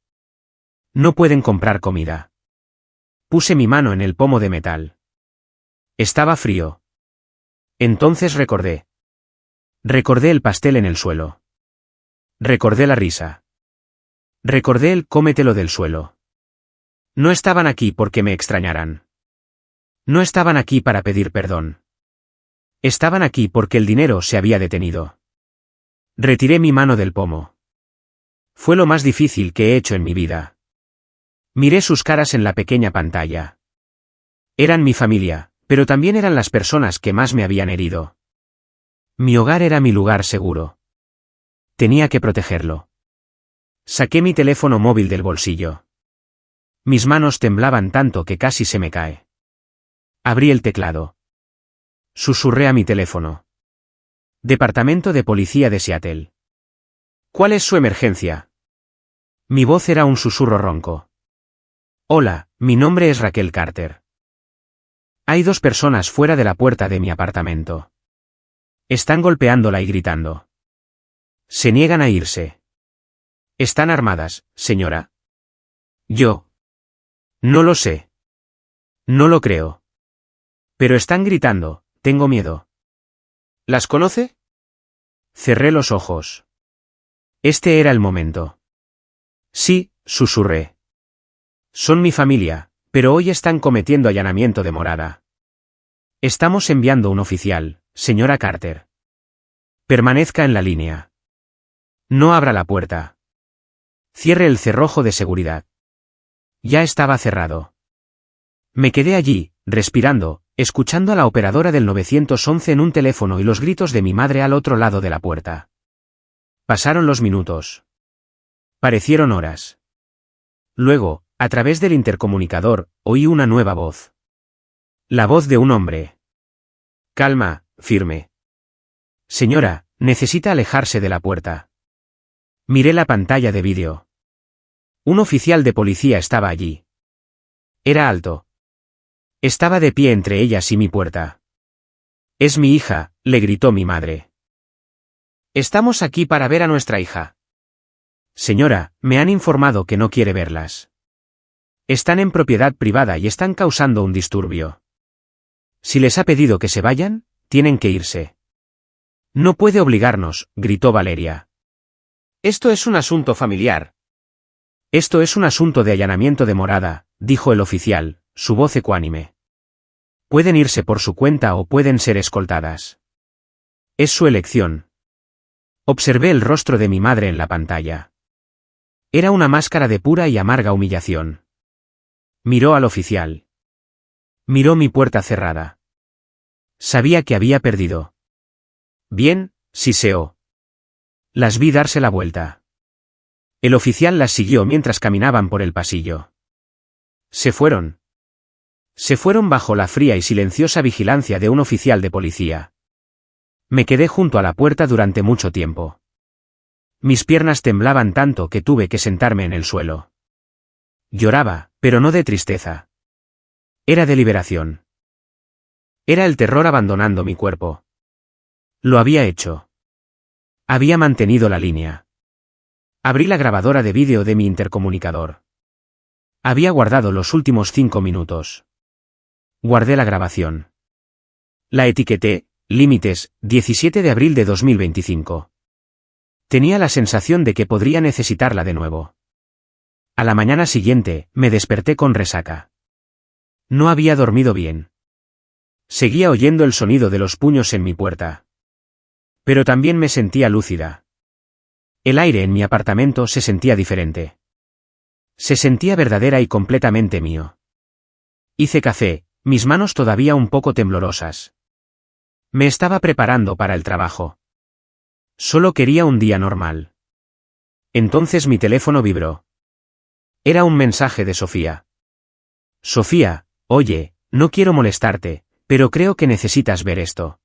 No pueden comprar comida. Puse mi mano en el pomo de metal. Estaba frío. Entonces recordé. Recordé el pastel en el suelo. Recordé la risa. Recordé el cómetelo del suelo. No estaban aquí porque me extrañaran. No estaban aquí para pedir perdón. Estaban aquí porque el dinero se había detenido. Retiré mi mano del pomo. Fue lo más difícil que he hecho en mi vida. Miré sus caras en la pequeña pantalla. Eran mi familia, pero también eran las personas que más me habían herido. Mi hogar era mi lugar seguro. Tenía que protegerlo. Saqué mi teléfono móvil del bolsillo. Mis manos temblaban tanto que casi se me cae. Abrí el teclado. Susurré a mi teléfono. Departamento de Policía de Seattle. ¿Cuál es su emergencia? Mi voz era un susurro ronco. Hola, mi nombre es Raquel Carter. Hay dos personas fuera de la puerta de mi apartamento. Están golpeándola y gritando. Se niegan a irse. ¿Están armadas, señora? Yo. No lo sé. No lo creo. Pero están gritando, tengo miedo. ¿Las conoce? Cerré los ojos. Este era el momento. Sí, susurré. Son mi familia, pero hoy están cometiendo allanamiento de morada. Estamos enviando un oficial, señora Carter. Permanezca en la línea. No abra la puerta. Cierre el cerrojo de seguridad. Ya estaba cerrado. Me quedé allí, respirando, escuchando a la operadora del 911 en un teléfono y los gritos de mi madre al otro lado de la puerta. Pasaron los minutos. Parecieron horas. Luego, a través del intercomunicador, oí una nueva voz. La voz de un hombre. Calma, firme. Señora, necesita alejarse de la puerta. Miré la pantalla de vídeo. Un oficial de policía estaba allí. Era alto. Estaba de pie entre ellas y mi puerta. Es mi hija, le gritó mi madre. Estamos aquí para ver a nuestra hija. Señora, me han informado que no quiere verlas. Están en propiedad privada y están causando un disturbio. Si les ha pedido que se vayan, tienen que irse. No puede obligarnos, gritó Valeria. Esto es un asunto familiar. Esto es un asunto de allanamiento de morada, dijo el oficial, su voz ecuánime. Pueden irse por su cuenta o pueden ser escoltadas. Es su elección. Observé el rostro de mi madre en la pantalla. Era una máscara de pura y amarga humillación. Miró al oficial. Miró mi puerta cerrada. Sabía que había perdido. Bien, siseó. Las vi darse la vuelta. El oficial las siguió mientras caminaban por el pasillo. Se fueron. Se fueron bajo la fría y silenciosa vigilancia de un oficial de policía. Me quedé junto a la puerta durante mucho tiempo. Mis piernas temblaban tanto que tuve que sentarme en el suelo. Lloraba, pero no de tristeza. Era de liberación. Era el terror abandonando mi cuerpo. Lo había hecho. Había mantenido la línea. Abrí la grabadora de vídeo de mi intercomunicador. Había guardado los últimos 5 minutos. Guardé la grabación. La etiqueté, límites, 17 de abril de 2025. Tenía la sensación de que podría necesitarla de nuevo. A la mañana siguiente, me desperté con resaca. No había dormido bien. Seguía oyendo el sonido de los puños en mi puerta. Pero también me sentía lúcida. El aire en mi apartamento se sentía diferente. Se sentía verdadera y completamente mío. Hice café, mis manos todavía un poco temblorosas. Me estaba preparando para el trabajo. Solo quería un día normal. Entonces mi teléfono vibró. Era un mensaje de Sofía. Sofía, oye, no quiero molestarte, pero creo que necesitas ver esto.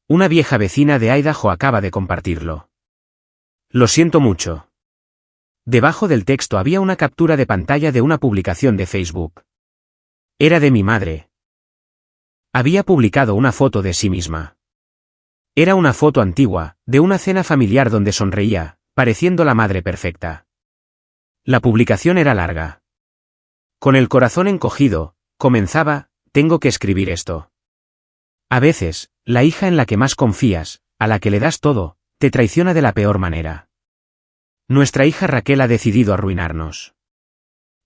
Una vieja vecina de Idaho acaba de compartirlo. Lo siento mucho. Debajo del texto había una captura de pantalla de una publicación de Facebook. Era de mi madre. Había publicado una foto de sí misma. Era una foto antigua, de una cena familiar donde sonreía, pareciendo la madre perfecta. La publicación era larga. Con el corazón encogido, comenzaba, tengo que escribir esto. A veces, la hija en la que más confías, a la que le das todo, te traiciona de la peor manera. Nuestra hija Raquel ha decidido arruinarnos.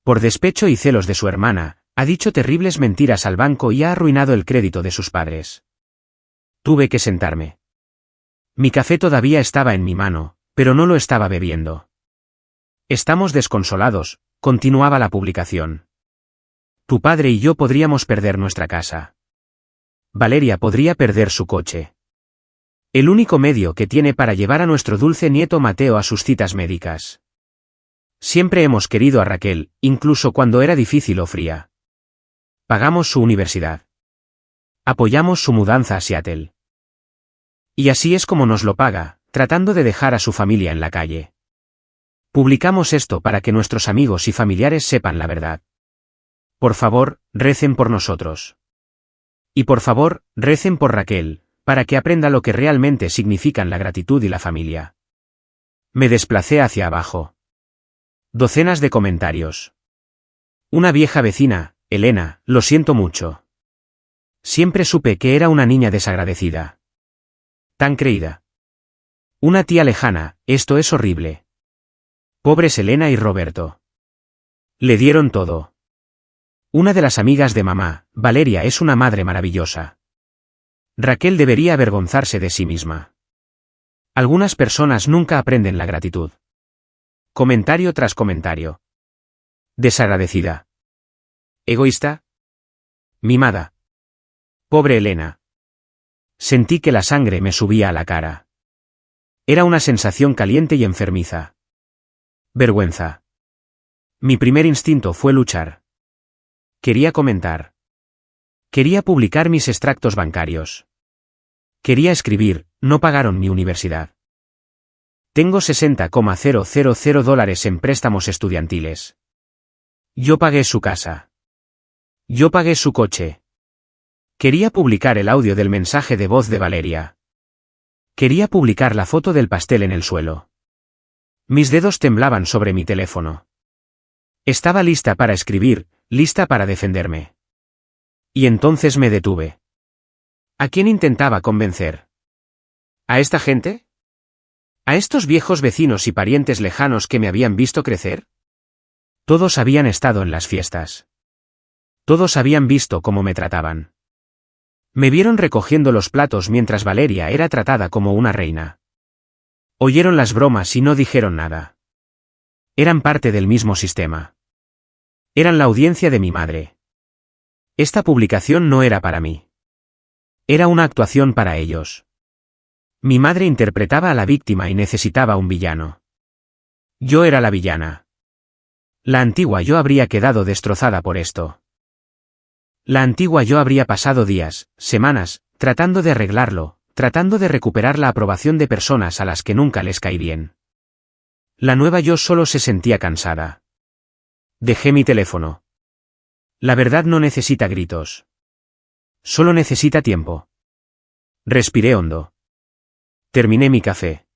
Por despecho y celos de su hermana, ha dicho terribles mentiras al banco y ha arruinado el crédito de sus padres. Tuve que sentarme. Mi café todavía estaba en mi mano, pero no lo estaba bebiendo. Estamos desconsolados, continuaba la publicación. Tu padre y yo podríamos perder nuestra casa. Valeria podría perder su coche. El único medio que tiene para llevar a nuestro dulce nieto Mateo a sus citas médicas. Siempre hemos querido a Raquel, incluso cuando era difícil o fría. Pagamos su universidad. Apoyamos su mudanza a Seattle. Y así es como nos lo paga, tratando de dejar a su familia en la calle. Publicamos esto para que nuestros amigos y familiares sepan la verdad. Por favor, recen por nosotros. Y por favor, recen por Raquel, para que aprenda lo que realmente significan la gratitud y la familia. Me desplacé hacia abajo. Docenas de comentarios. Una vieja vecina, Elena, lo siento mucho. Siempre supe que era una niña desagradecida. Tan creída. Una tía lejana, esto es horrible. Pobres Elena y Roberto. Le dieron todo. Una de las amigas de mamá, Valeria, es una madre maravillosa. Raquel debería avergonzarse de sí misma. Algunas personas nunca aprenden la gratitud. Comentario tras comentario. Desagradecida. Egoísta. Mimada. Pobre Elena. Sentí que la sangre me subía a la cara. Era una sensación caliente y enfermiza. Vergüenza. Mi primer instinto fue luchar. Quería comentar. Quería publicar mis extractos bancarios. Quería escribir, no pagaron mi universidad. Tengo $60,000 en préstamos estudiantiles. Yo pagué su casa. Yo pagué su coche. Quería publicar el audio del mensaje de voz de Valeria. Quería publicar la foto del pastel en el suelo. Mis dedos temblaban sobre mi teléfono. Estaba lista para escribir, lista para defenderme. Y entonces me detuve. ¿A quién intentaba convencer? ¿A esta gente? ¿A estos viejos vecinos y parientes lejanos que me habían visto crecer? Todos habían estado en las fiestas. Todos habían visto cómo me trataban. Me vieron recogiendo los platos mientras Valeria era tratada como una reina. Oyeron las bromas y no dijeron nada. Eran parte del mismo sistema. Eran la audiencia de mi madre. Esta publicación no era para mí. Era una actuación para ellos. Mi madre interpretaba a la víctima y necesitaba un villano. Yo era la villana. La antigua yo habría quedado destrozada por esto. La antigua yo habría pasado días, semanas, tratando de arreglarlo, tratando de recuperar la aprobación de personas a las que nunca les caí bien. La nueva yo solo se sentía cansada. Dejé mi teléfono. La verdad no necesita gritos. Solo necesita tiempo. Respiré hondo. Terminé mi café.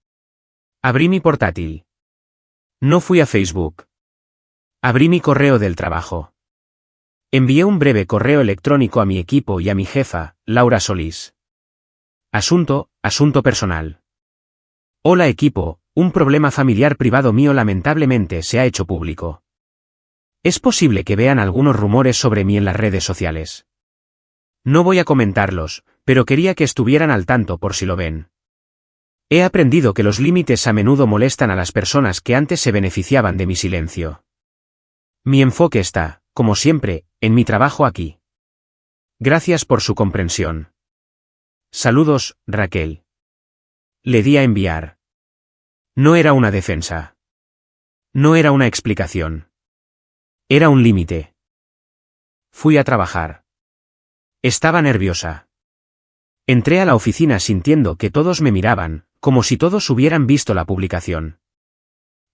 Abrí mi portátil. No fui a Facebook. Abrí mi correo del trabajo. Envié un breve correo electrónico a mi equipo y a mi jefa, Laura Solís. Asunto personal. Hola equipo, un problema familiar privado mío lamentablemente se ha hecho público. Es posible que vean algunos rumores sobre mí en las redes sociales. No voy a comentarlos, pero quería que estuvieran al tanto por si lo ven. He aprendido que los límites a menudo molestan a las personas que antes se beneficiaban de mi silencio. Mi enfoque está, como siempre, en mi trabajo aquí. Gracias por su comprensión. Saludos, Raquel. Le di a enviar. No era una defensa. No era una explicación. Era un límite. Fui a trabajar. Estaba nerviosa. Entré a la oficina sintiendo que todos me miraban, como si todos hubieran visto la publicación.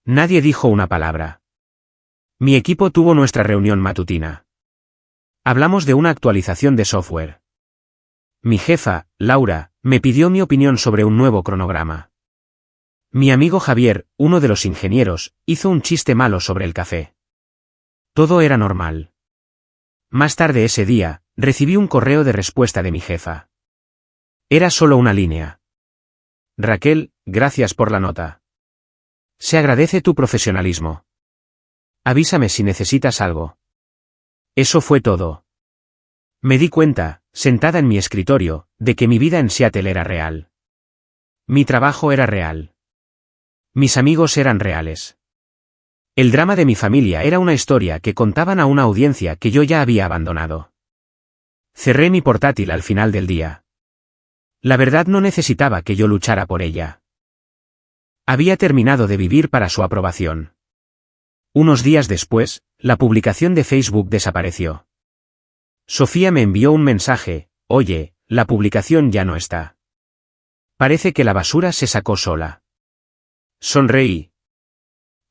Nadie dijo una palabra. Mi equipo tuvo nuestra reunión matutina. Hablamos de una actualización de software. Mi jefa, Laura, me pidió mi opinión sobre un nuevo cronograma. Mi amigo Javier, uno de los ingenieros, hizo un chiste malo sobre el café. Todo era normal. Más tarde ese día, recibí un correo de respuesta de mi jefa. Era solo una línea. Raquel, gracias por la nota. Se agradece tu profesionalismo. Avísame si necesitas algo. Eso fue todo. Me di cuenta, sentada en mi escritorio, de que mi vida en Seattle era real. Mi trabajo era real. Mis amigos eran reales. El drama de mi familia era una historia que contaban a una audiencia que yo ya había abandonado. Cerré mi portátil al final del día. La verdad no necesitaba que yo luchara por ella. Había terminado de vivir para su aprobación. Unos días después, la publicación de Facebook desapareció. Sofía me envió un mensaje: oye, la publicación ya no está. Parece que la basura se sacó sola. Sonreí.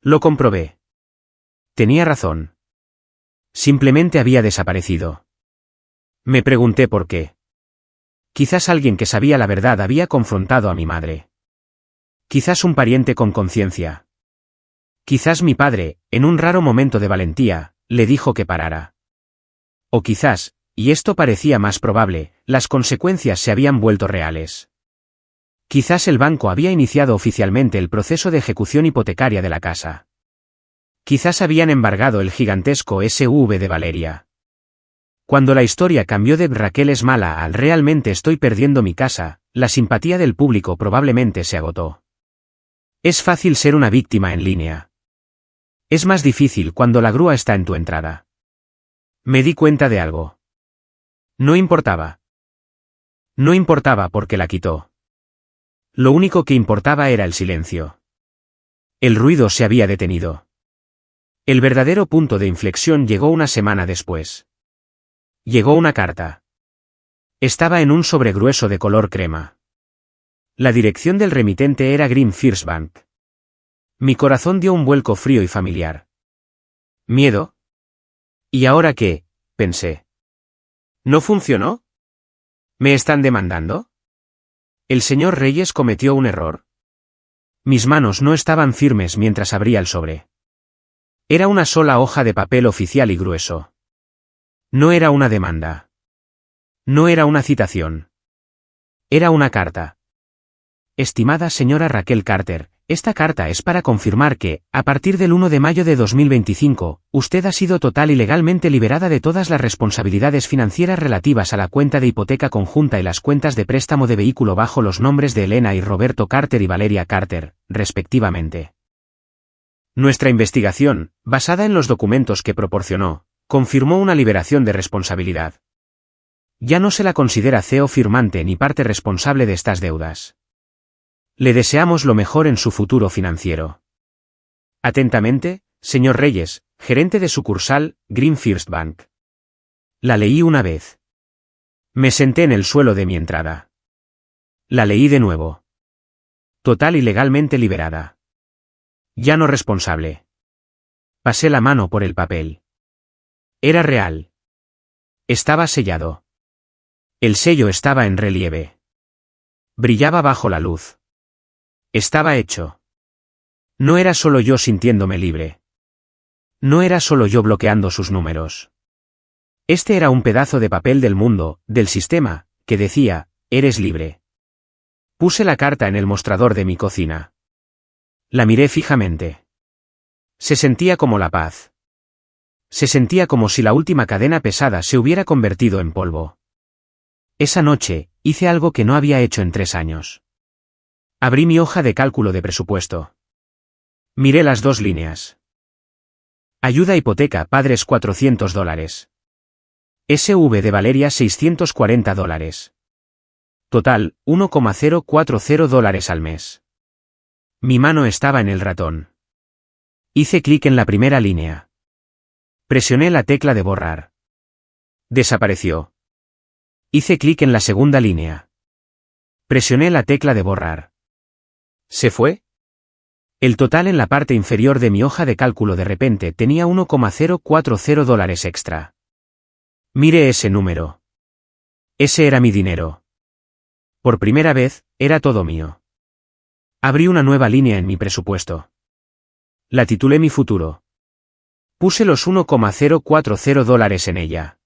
Lo comprobé. Tenía razón. Simplemente había desaparecido. Me pregunté por qué. Quizás alguien que sabía la verdad había confrontado a mi madre. Quizás un pariente con conciencia. Quizás mi padre, en un raro momento de valentía, le dijo que parara. O quizás, y esto parecía más probable, las consecuencias se habían vuelto reales. Quizás el banco había iniciado oficialmente el proceso de ejecución hipotecaria de la casa. Quizás habían embargado el gigantesco SUV de Valeria. Cuando la historia cambió de Raquel es mala al realmente estoy perdiendo mi casa, la simpatía del público probablemente se agotó. Es fácil ser una víctima en línea. Es más difícil cuando la grúa está en tu entrada. Me di cuenta de algo. No importaba. No importaba porque la quitó. Lo único que importaba era el silencio. El ruido se había detenido. El verdadero punto de inflexión llegó una semana después. Llegó una carta. Estaba en un sobregrueso de color crema. La dirección del remitente era Green First Bank. Mi corazón dio un vuelco frío y familiar. ¿Miedo? ¿Y ahora qué?, pensé. ¿No funcionó? ¿Me están demandando? ¿El señor Reyes cometió un error? Mis manos no estaban firmes mientras abría el sobre. Era una sola hoja de papel oficial y grueso. No era una demanda. No era una citación. Era una carta. Estimada señora Raquel Carter, esta carta es para confirmar que, a partir del 1 de mayo de 2025, usted ha sido total y legalmente liberada de todas las responsabilidades financieras relativas a la cuenta de hipoteca conjunta y las cuentas de préstamo de vehículo bajo los nombres de Elena y Roberto Carter y Valeria Carter, respectivamente. Nuestra investigación, basada en los documentos que proporcionó, confirmó una liberación de responsabilidad. Ya no se la considera CEO firmante ni parte responsable de estas deudas. Le deseamos lo mejor en su futuro financiero. Atentamente, señor Reyes, gerente de sucursal, Green First Bank. La leí una vez. Me senté en el suelo de mi entrada. La leí de nuevo. Total y legalmente liberada. Ya no responsable. Pasé la mano por el papel. Era real. Estaba sellado. El sello estaba en relieve. Brillaba bajo la luz. Estaba hecho. No era solo yo sintiéndome libre. No era solo yo bloqueando sus números. Este era un pedazo de papel del mundo, del sistema, que decía, eres libre. Puse la carta en el mostrador de mi cocina. La miré fijamente. Se sentía como la paz. Se sentía como si la última cadena pesada se hubiera convertido en polvo. Esa noche, hice algo que no había hecho en 3 años. Abrí mi hoja de cálculo de presupuesto. Miré las 2 líneas. Ayuda hipoteca padres $400. SV de Valeria $640. Total, $1,040 al mes. Mi mano estaba en el ratón. Hice clic en la primera línea. Presioné la tecla de borrar. Desapareció. Hice clic en la segunda línea. Presioné la tecla de borrar. ¿Se fue? El total en la parte inferior de mi hoja de cálculo de repente tenía $1,040 extra. Mire ese número. Ese era mi dinero. Por primera vez, era todo mío. Abrí una nueva línea en mi presupuesto. La titulé Mi futuro. Puse los $1,040 en ella.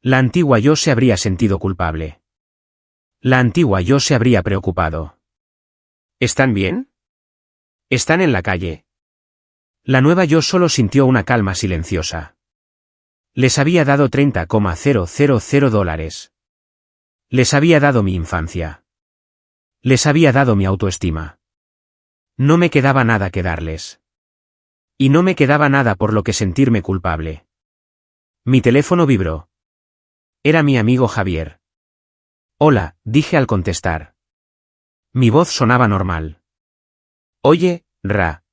La antigua yo se habría sentido culpable. La antigua yo se habría preocupado. ¿Están bien? Están en la calle. La nueva yo solo sintió una calma silenciosa. Les había dado $30,000. Les había dado mi infancia. Les había dado mi autoestima. No me quedaba nada que darles. Y no me quedaba nada por lo que sentirme culpable. Mi teléfono vibró. Era mi amigo Javier. Hola, dije al contestar. Mi voz sonaba normal. Oye, Ra.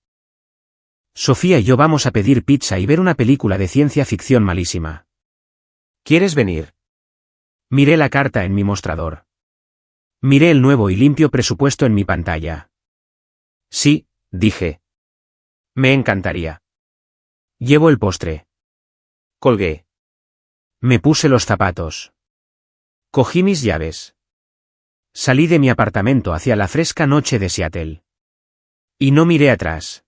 Sofía y yo vamos a pedir pizza y ver una película de ciencia ficción malísima. ¿Quieres venir? Miré la carta en mi mostrador. Miré el nuevo y limpio presupuesto en mi pantalla. Sí, dije. Me encantaría. Llevo el postre. Colgué. Me puse los zapatos. Cogí mis llaves. Salí de mi apartamento hacia la fresca noche de Seattle. Y no miré atrás.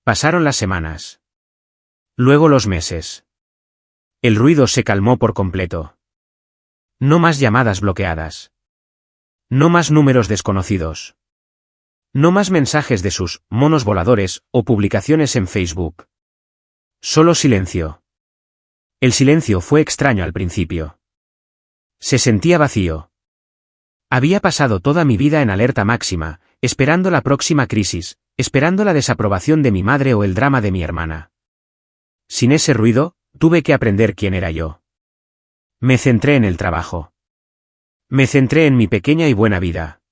Pasaron las semanas. Luego los meses. El ruido se calmó por completo. No más llamadas bloqueadas. No más números desconocidos. No más mensajes de sus monos voladores o publicaciones en Facebook. Solo silencio. El silencio fue extraño al principio. Se sentía vacío. Había pasado toda mi vida en alerta máxima, esperando la próxima crisis, esperando la desaprobación de mi madre o el drama de mi hermana. Sin ese ruido, tuve que aprender quién era yo. Me centré en el trabajo. Me centré en mi pequeña y buena vida.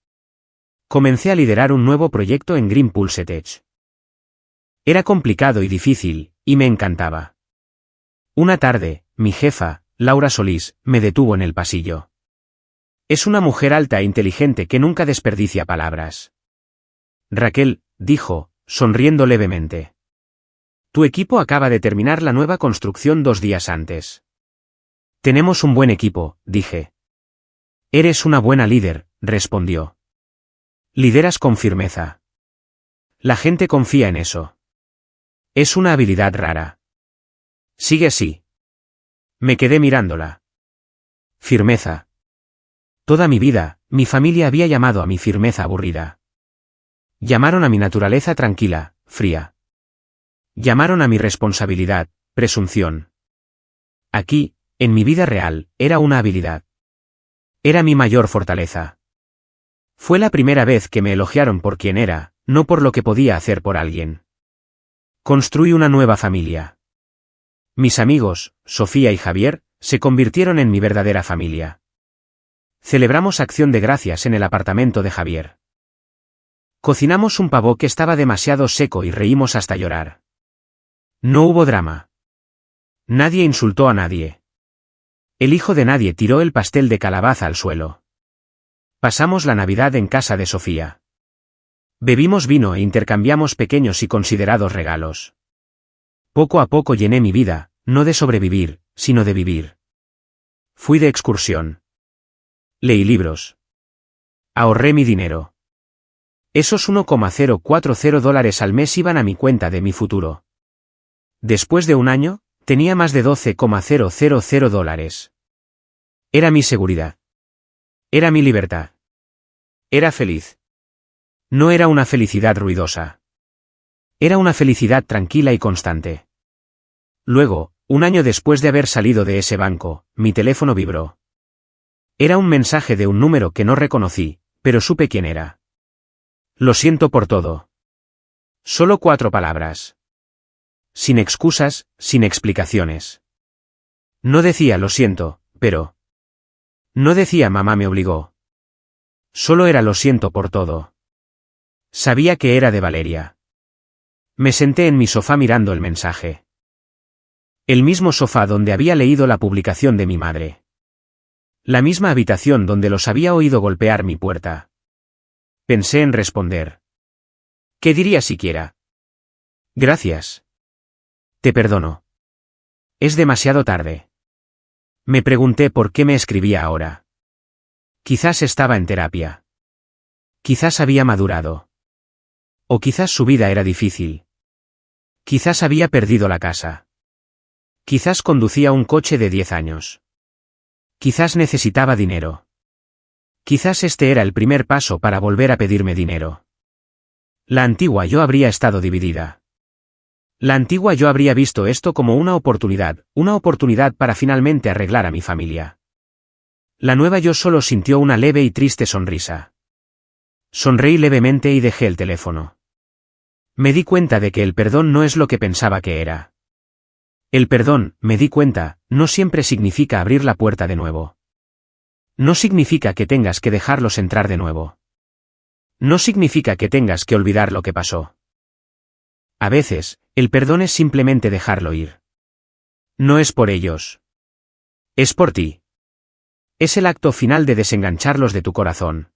Comencé a liderar un nuevo proyecto en Green Pulse Tech. Era complicado y difícil, y me encantaba. Una tarde, mi jefa, Laura Solís, me detuvo en el pasillo. Es una mujer alta e inteligente que nunca desperdicia palabras. Raquel, dijo, sonriendo levemente. Tu equipo acaba de terminar la nueva construcción 2 días antes. Tenemos un buen equipo, dije. Eres una buena líder, respondió. Lideras con firmeza. La gente confía en eso. Es una habilidad rara. Sigue así. Me quedé mirándola. Firmeza. Toda mi vida, mi familia había llamado a mi firmeza aburrida. Llamaron a mi naturaleza tranquila, fría. Llamaron a mi responsabilidad, presunción. Aquí, en mi vida real, era una habilidad. Era mi mayor fortaleza. Fue la primera vez que me elogiaron por quien era, no por lo que podía hacer por alguien. Construí una nueva familia. Mis amigos, Sofía y Javier, se convirtieron en mi verdadera familia. Celebramos Acción de Gracias en el apartamento de Javier. Cocinamos un pavó que estaba demasiado seco y reímos hasta llorar. No hubo drama. Nadie insultó a nadie. El hijo de nadie tiró el pastel de calabaza al suelo. Pasamos la Navidad en casa de Sofía. Bebimos vino e intercambiamos pequeños y considerados regalos. Poco a poco llené mi vida, no de sobrevivir, sino de vivir. Fui de excursión. Leí libros. Ahorré mi dinero. Esos $1,040 al mes iban a mi cuenta de mi futuro. Después de un año, tenía más de $12,000. Era mi seguridad. Era mi libertad. Era feliz. No era una felicidad ruidosa. Era una felicidad tranquila y constante. Luego, un año después de haber salido de ese banco, mi teléfono vibró. Era un mensaje de un número que no reconocí, pero supe quién era. Lo siento por todo. Solo 4 palabras. Sin excusas, sin explicaciones. No decía lo siento, pero... No decía mamá me obligó. Solo era lo siento por todo. Sabía que era de Valeria. Me senté en mi sofá mirando el mensaje. El mismo sofá donde había leído la publicación de mi madre. La misma habitación donde los había oído golpear mi puerta. Pensé en responder. ¿Qué diría siquiera? Gracias. Te perdono. Es demasiado tarde. Me pregunté por qué me escribía ahora. Quizás estaba en terapia. Quizás había madurado. O quizás su vida era difícil. Quizás había perdido la casa. Quizás conducía un coche de 10 años. Quizás necesitaba dinero. Quizás este era el primer paso para volver a pedirme dinero. La antigua yo habría estado dividida. La antigua yo habría visto esto como una oportunidad para finalmente arreglar a mi familia. La nueva yo solo sintió una leve y triste sonrisa. Sonreí levemente y dejé el teléfono. Me di cuenta de que el perdón no es lo que pensaba que era. El perdón, me di cuenta, no siempre significa abrir la puerta de nuevo. No significa que tengas que dejarlos entrar de nuevo. No significa que tengas que olvidar lo que pasó. A veces, el perdón es simplemente dejarlo ir. No es por ellos. Es por ti. Es el acto final de desengancharlos de tu corazón.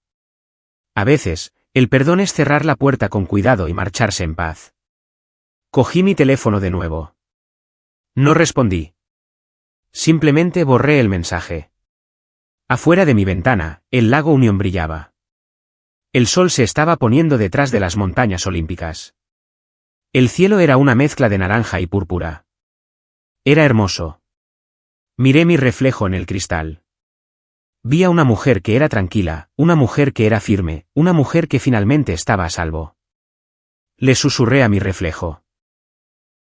A veces, el perdón es cerrar la puerta con cuidado y marcharse en paz. Cogí mi teléfono de nuevo. No respondí. Simplemente borré el mensaje. Afuera de mi ventana, el lago Union brillaba. El sol se estaba poniendo detrás de las montañas olímpicas. El cielo era una mezcla de naranja y púrpura. Era hermoso. Miré mi reflejo en el cristal. Vi a una mujer que era tranquila, una mujer que era firme, una mujer que finalmente estaba a salvo. Le susurré a mi reflejo.